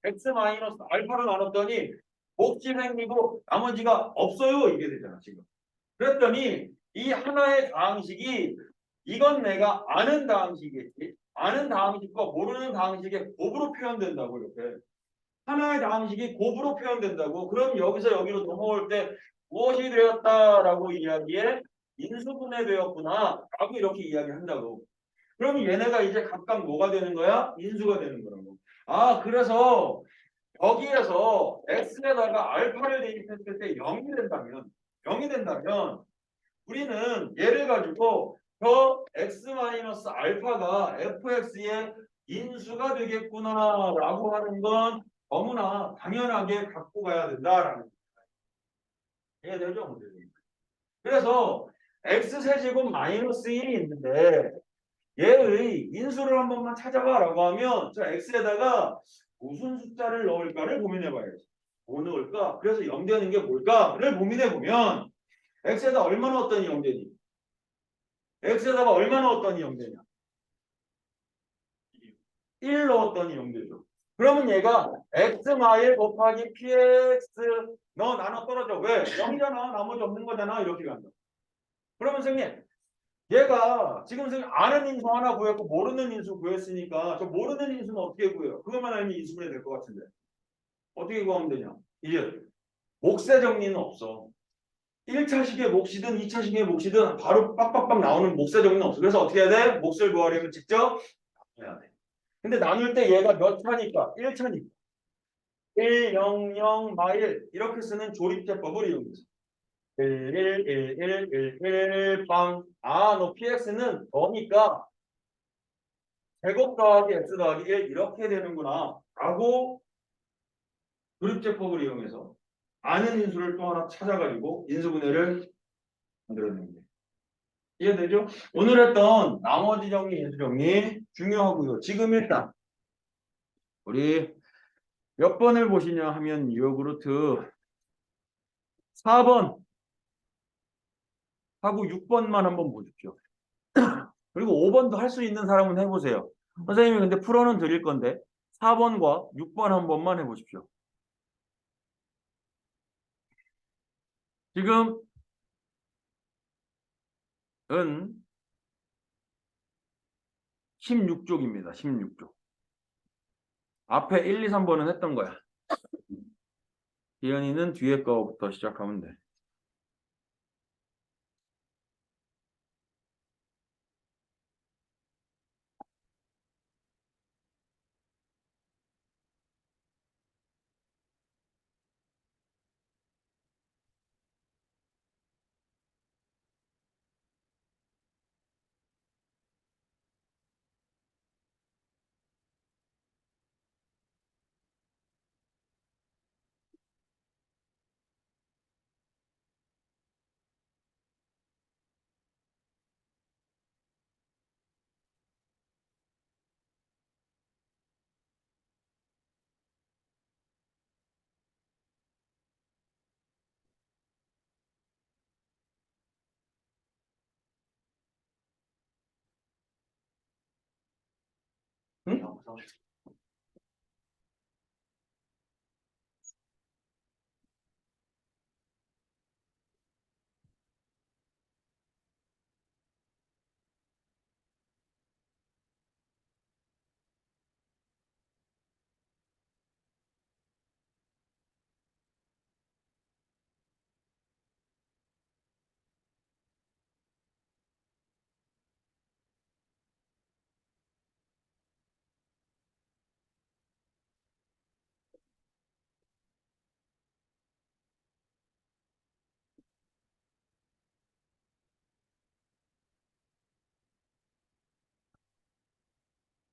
x 마이너스 알파로 나눴더니 몫이 생기고 나머지가 없어요 이게 되잖아 지금. 그랬더니 이 하나의 다항식이 이건 내가 아는 다항식이겠지. 아는 다항식과 모르는 다항식의 곱으로 표현된다고 이렇게. 하나의 다항식이 곱으로 표현된다고. 그럼 여기서 여기로 넘어올 때 무엇이 되었다라고 이야기해? 인수분해되었구나 라고 이렇게 이야기한다고. 그럼 얘네가 이제 각각 뭐가 되는 거야? 인수가 되는 거라고. 아 그래서 여기에서 x에다가 알파를 대입했을 때 0이 된다면 우리는 얘를 가지고 저 x 알파가 fx의 인수가 되겠구나라고 하는 건 너무나 당연하게 갖고 가야 된다라는 거예요. 이해되죠? 문제는. 그래서 x 세제곱 마이너스 1이 있는데 얘의 인수를 한 번만 찾아봐라고 하면 저 x에다가 무슨 숫자를 넣을까를 고민해봐야지. 뭐 넣을까? 그래서 0 되는 게 뭘까를 고민해보면 x에다 얼마 넣었더니 0 되니? x에다가 얼마 넣었더니 0 되냐? 1 넣었더니 0 되죠. 그러면 얘가 x 마일 곱하기 px 너 나눠 떨어져. 왜? 0이잖아. 나머지 없는 거잖아. 이렇게 간다. 그러면 선생님 얘가 지금 선생님 아는 인수 하나 구했고 모르는 인수 구했으니까 저 모르는 인수는 어떻게 구해요? 그것만 알면 인수분해 될 것 같은데 어떻게 구하면 되냐? 이제 몫의 정리는 없어. 1차식의 몫이든 2차식의 몫이든 바로 빡빡빡 나오는 몫의 정리는 없어. 그래서 어떻게 해야 돼? 몫을 구하려면 직접 해야 돼. 근데 나눌 때 얘가 몇 차니까? 1차니까. 1, 0, 0, 마일 이렇게 쓰는 조립제법을 이용해서 1, 1, 1, 1, 1, 1, 빵. 아, 너 px는 너니까 제곱 더하기 x 더하기 1 이렇게 되는구나 라고 조립제법을 이용해서 아는 인수를 또 하나 찾아가지고 인수분해를 만들어내는 거예요. 이해되죠? 오늘 했던 나머지 정리, 인수 정리 중요하고요. 지금 일단 우리 몇 번을 보시냐 하면 요구르트 4번 하고 6번만 한번 보십시오. 그리고 5번도 할 수 있는 사람은 해보세요. 선생님이 근데 풀어는 드릴 건데 4번과 6번 한 번만 해보십시오. 지금은 16쪽입니다. 16쪽. 앞에 1, 2, 3번은 했던 거야. 기현이는 뒤에 거부터 시작하면 돼. 응?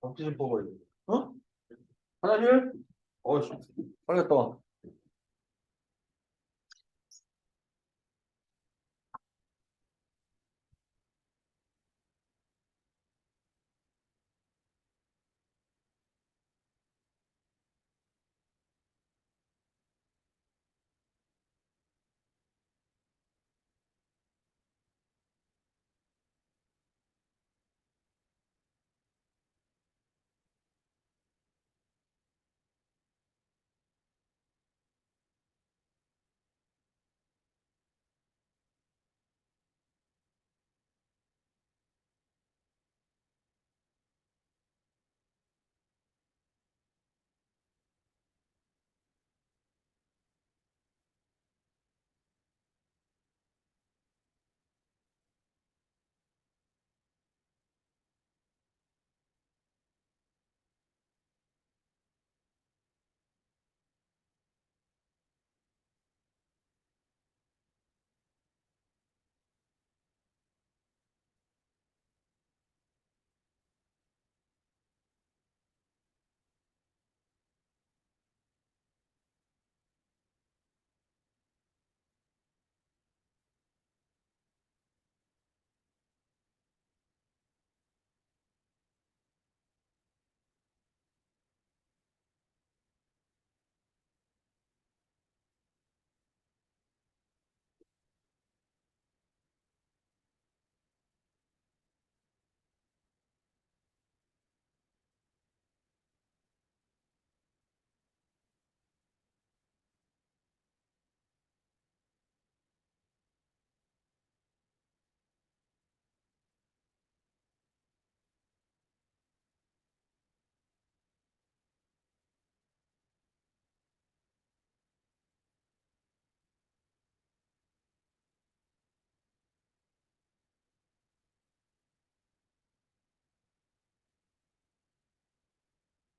각지 좀 뽑아야 돼. 어? 하나님? 어이씨, 빨리 갔다 와.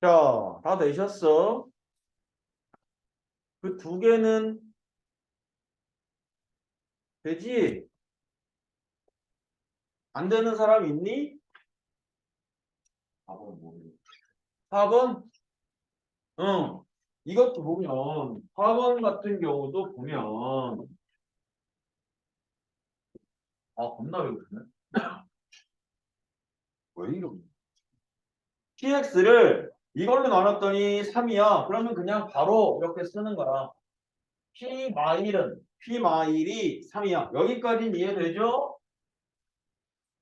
자, 다 되셨어? 그 두 개는 되지? 안 되는 사람 있니? 4번 뭐 4번? 응. 이것도 보면 4번 같은 경우도 보면 겁나 외우네. 왜 이러니? px를 이걸로 나눴더니 3이야. 그러면 그냥 바로 이렇게 쓰는 거야. p 마일이 3이야. 여기까지는 이해되죠?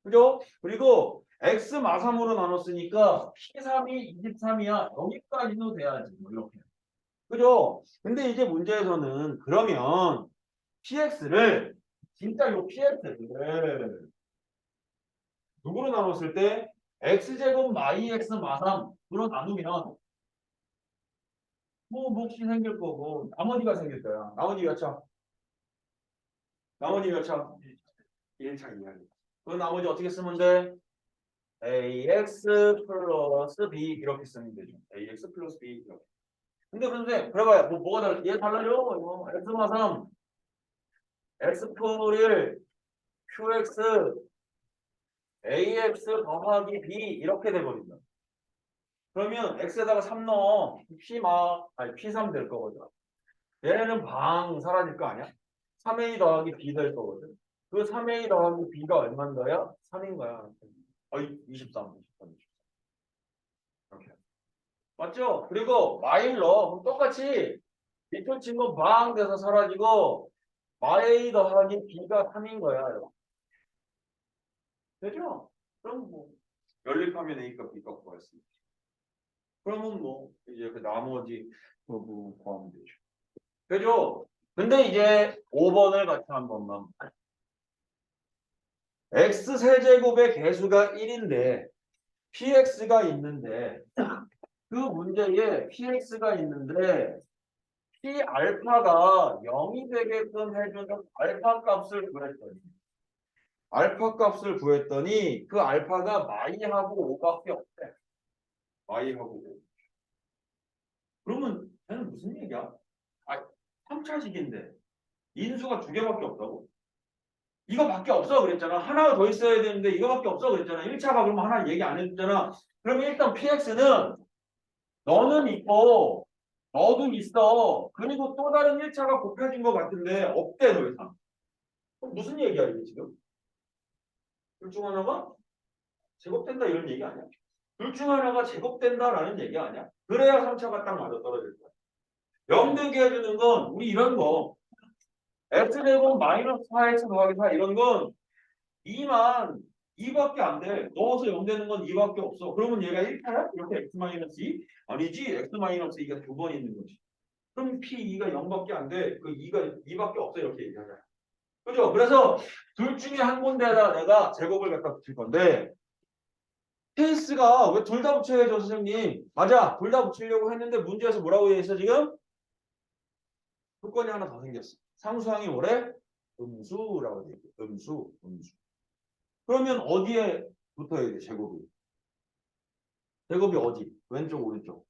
그죠? 그리고 x 마삼으로 나눴으니까 p3이 23이야. 여기까지도 돼야지. 뭐 이렇게. 그죠? 근데 이제 문제에서는 그러면 px를 진짜 요 px를 누구로 나눴을 때 x제곱 마이 x 마삼으로 나누면 뭐 몫이 생길 거고 나머지가 생길 거야. 나머지 몇 차? 나머지 몇 차? 1차 이하리. 그 나머지 어떻게 쓰면 돼? ax 플러스 b 이렇게 쓰면 되죠. ax 플러스 b 이렇게. 근데 그래봐요. 뭐가 얘 달라져? 이거 x 마삼 x 풀1 qx ax 더하기 b 이렇게 돼버린다. 그러면 x에다가 3 넣어. p3 될 거거든. 얘는 방 사라질 거 아니야? 3a 더하기 b 될 거거든. 그 3a 더하기 b가 얼마인 거야? 3인 거야. 23. 이렇게. 맞죠? 그리고 마일러 그럼 똑같이 밑줄 친거 방 돼서 사라지고 a 더하기 b가 3인 거야. 이렇게. 되죠? 그럼 뭐 연립하면 a가 b가 구했습니다. 그러면 뭐 이제 그 나머지 부분 구하면 되죠. 그죠? 근데 이제 5번을 같이 한 번만. x 세제곱의 개수가 1인데 px가 있는데 그 문제에 px가 있는데 p 알파가 0이 되게끔 해주는 알파 값을 구했더니 그 알파가 마이하고 5밖에 없대. 마이하고 5. 그러면 걔는 무슨 얘기야? 3차식인데 인수가 2개밖에 없다고? 이거밖에 없어 그랬잖아. 하나가 더 있어야 되는데 이거밖에 없어 그랬잖아. 1차가 그러면 하나 얘기 안 해줬잖아. 그러면 일단 PX는 너는 있고 너도 있어. 그리고 또 다른 1차가 곱해진 것 같은데 없대 더 이상. 그럼 무슨 얘기야 이게 지금? 둘 중 하나가 제곱된다 이런 얘기 아니야? 둘 중 하나가 제곱된다라는 얘기 아니야? 그래야 3차가 딱 맞아떨어질 거야. 0 되게 해주는 건 우리 이런 거 x제곱 마이너스 4x 더하기 4 이런 건 2만 2밖에 안 돼. 넣어서 0 되는 건 2밖에 없어. 그러면 얘가 1차야? 이렇게 x 마이너스 2? 아니지. x 마이너스 2가 두 번 있는 거지. 그럼 p2가 0밖에 안 돼. 그 2가 2밖에 없어. 이렇게 얘기하잖아. 그죠? 그래서 둘 중에 한 군데에다 내가 제곱을 갖다 붙일 건데 케이스가 왜 둘 다 붙여야죠, 선생님? 맞아. 둘 다 붙이려고 했는데 문제에서 뭐라고 돼 있어 지금? 조건이 하나 더 생겼어. 상수항이 뭐래? 음수라고 돼 있어. 음수, 음수. 그러면 어디에 붙어야 돼, 제곱이? 제곱이 어디? 왼쪽, 오른쪽?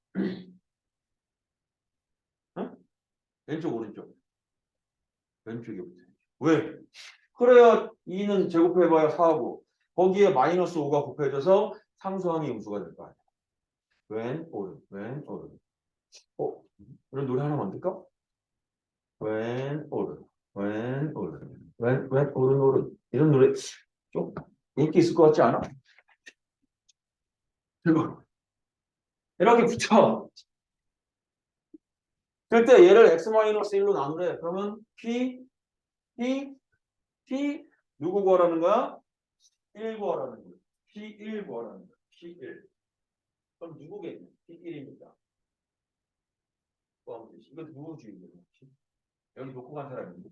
응? 왼쪽, 오른쪽? 왼쪽에 붙어요. 왜? 그래야 2는 제곱해봐야 4하고 거기에 마이너스 5가 곱해져서 상수항이 음수가 될 거 아니야. 왼, 오른, 왼, 오른. 이런 노래 하나 만들까? 왼, 오른, 왼, 오른, 왼, 오른, 오른. 이런 노래 좀 인기 있을 것 같지 않아? 그리고 이렇게 붙여. 그때 얘를 x-1로 나누래. 그러면 P 누구 구하라는 거야? 1 구하라는 거야. P1 구하라는 거야. P1. 그럼 누구겠니? P1입니다. 이거 누구 주인이야? 여기 놓고 간 사람인데.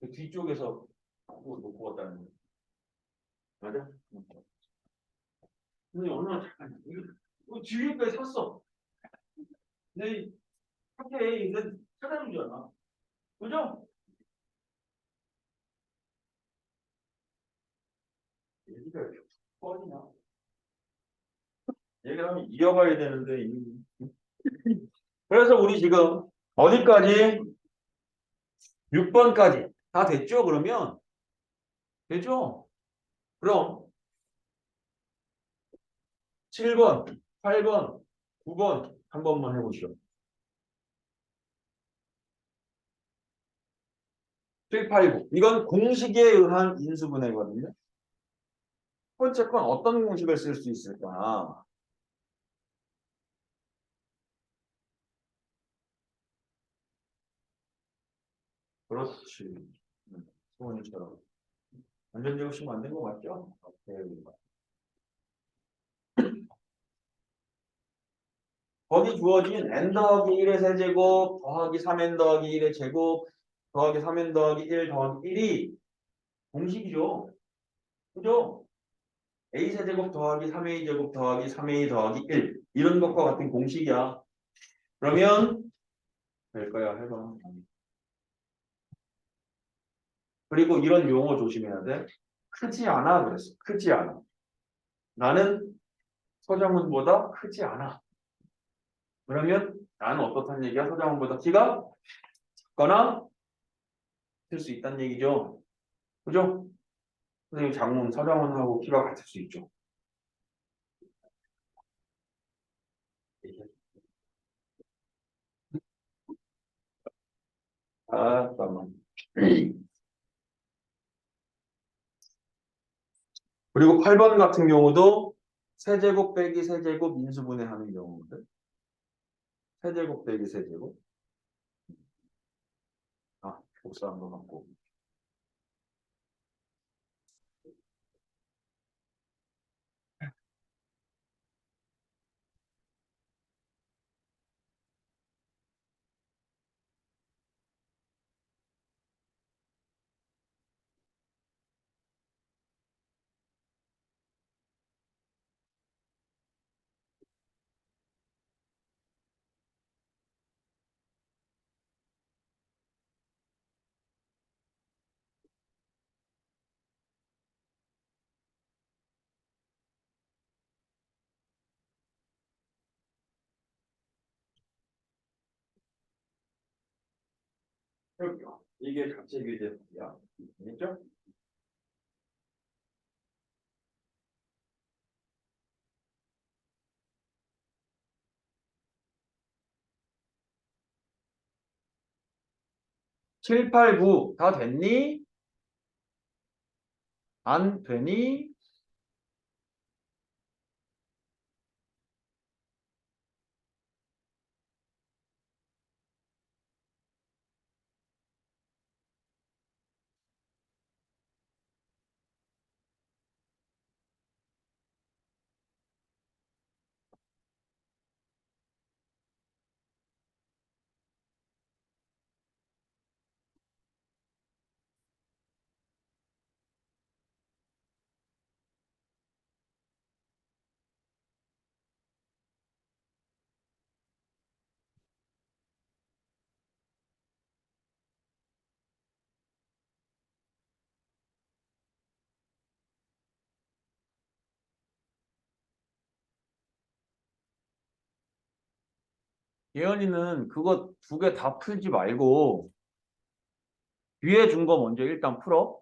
그 뒤쪽에서 놓고 갔다는 거야. 맞아? 근데 얼마나 착하냐. 이거 뒤에까지 샀어. 근데 카페에 이거 찾아주잖아. 그죠? 얘기가 이렇게 뻔이냐. 얘기를 하면 이어가야 되는데. 그래서 우리 지금 어디까지? 6번까지 다 됐죠? 그러면 되죠? 그럼 7번, 8번, 9번 한 번만 해보시오. 7, 8, 9. 이건 공식에 의한 인수분해거든요. 첫 번째 건 어떤 공식을 쓸 수 있을까? 그렇지. 소원이처럼. 완전 제곱식 만든 거 맞죠? 오케이. 거기 주어진 n 더하기 1의 세제곱 더하기 3n 더하기 1의 제곱 더하기 3n 더하기 1 더하기 1이 공식이죠. 그죠? a 세제곱 더하기 3a 제곱 더하기 3a 더하기 1 이런 것과 같은 공식이야. 그러면 될 거야. 해봐. 그리고 이런 용어 조심해야 돼. 크지 않아 그랬어. 크지 않아. 나는 서장훈보다 크지 않아. 그러면 나는 어떻다는 얘기야? 서장훈보다 키가 작거나 클 수 있다는 얘기죠. 그죠? 선생님 장문 서장훈하고 키가 같을 수 있죠. 아, 잠깐만. 그리고 8번 같은 경우도 세제곱 빼기 세제곱 인수분해하는 경우거든. 세제곱 빼기 세제곱. 아, 복사한 거 같고. 여기요. 이게 자체 교재야. 알겠죠? 칠, 8, 9 다 됐니? 안 되니? 예언이는 그거 두 개 다 풀지 말고 위에 준 거 먼저 일단 풀어.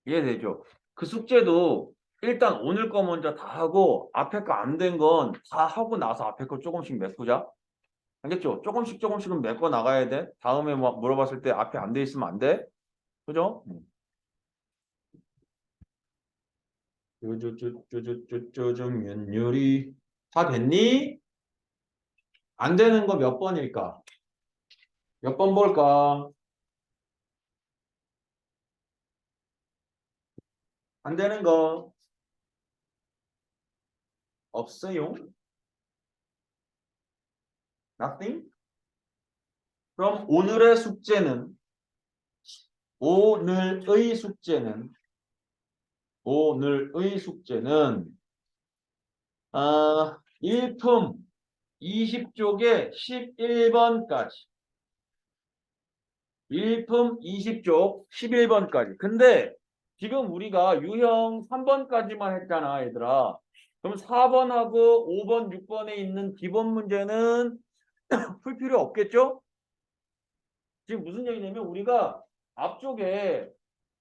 이해되죠? 그 숙제도 일단 오늘 거 먼저 다 하고 앞에 거 안 된 건 다 하고 나서 앞에 거 조금씩 메꾸자. 알겠죠? 조금씩 조금씩은 메꿔 나가야 돼. 다음에 막 물어봤을 때 앞에 안 돼 있으면 안 돼. 그죠? 요즘면율이 다 됐니? 안 되는 거 몇 번일까? 몇 번 볼까? 안 되는 거 없어요? Nothing? 그럼 오늘의 숙제는 일품 20쪽에 11번까지. 일품 20쪽 11번까지. 근데 지금 우리가 유형 3번까지만 했잖아, 얘들아. 그럼 4번하고 5번, 6번에 있는 기본 문제는 풀 필요 없겠죠? 지금 무슨 얘기냐면 우리가 앞쪽에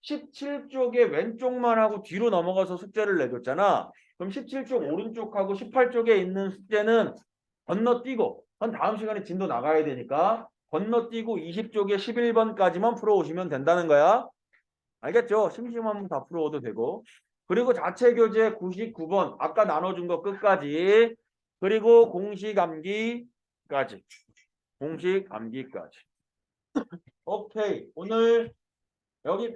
17쪽에 왼쪽만 하고 뒤로 넘어가서 숙제를 내줬잖아. 그럼 17쪽 오른쪽하고 18쪽에 있는 숙제는 건너뛰고 한 다음 시간에 진도 나가야 되니까 건너뛰고 20쪽에 11번까지만 풀어오시면 된다는 거야. 알겠죠? 심심하면 다 풀어오도 되고. 그리고 자체 교재 99번 아까 나눠준 거 끝까지. 그리고 공식 암기까지. 공식 암기까지. 오케이. 오늘 여기까지.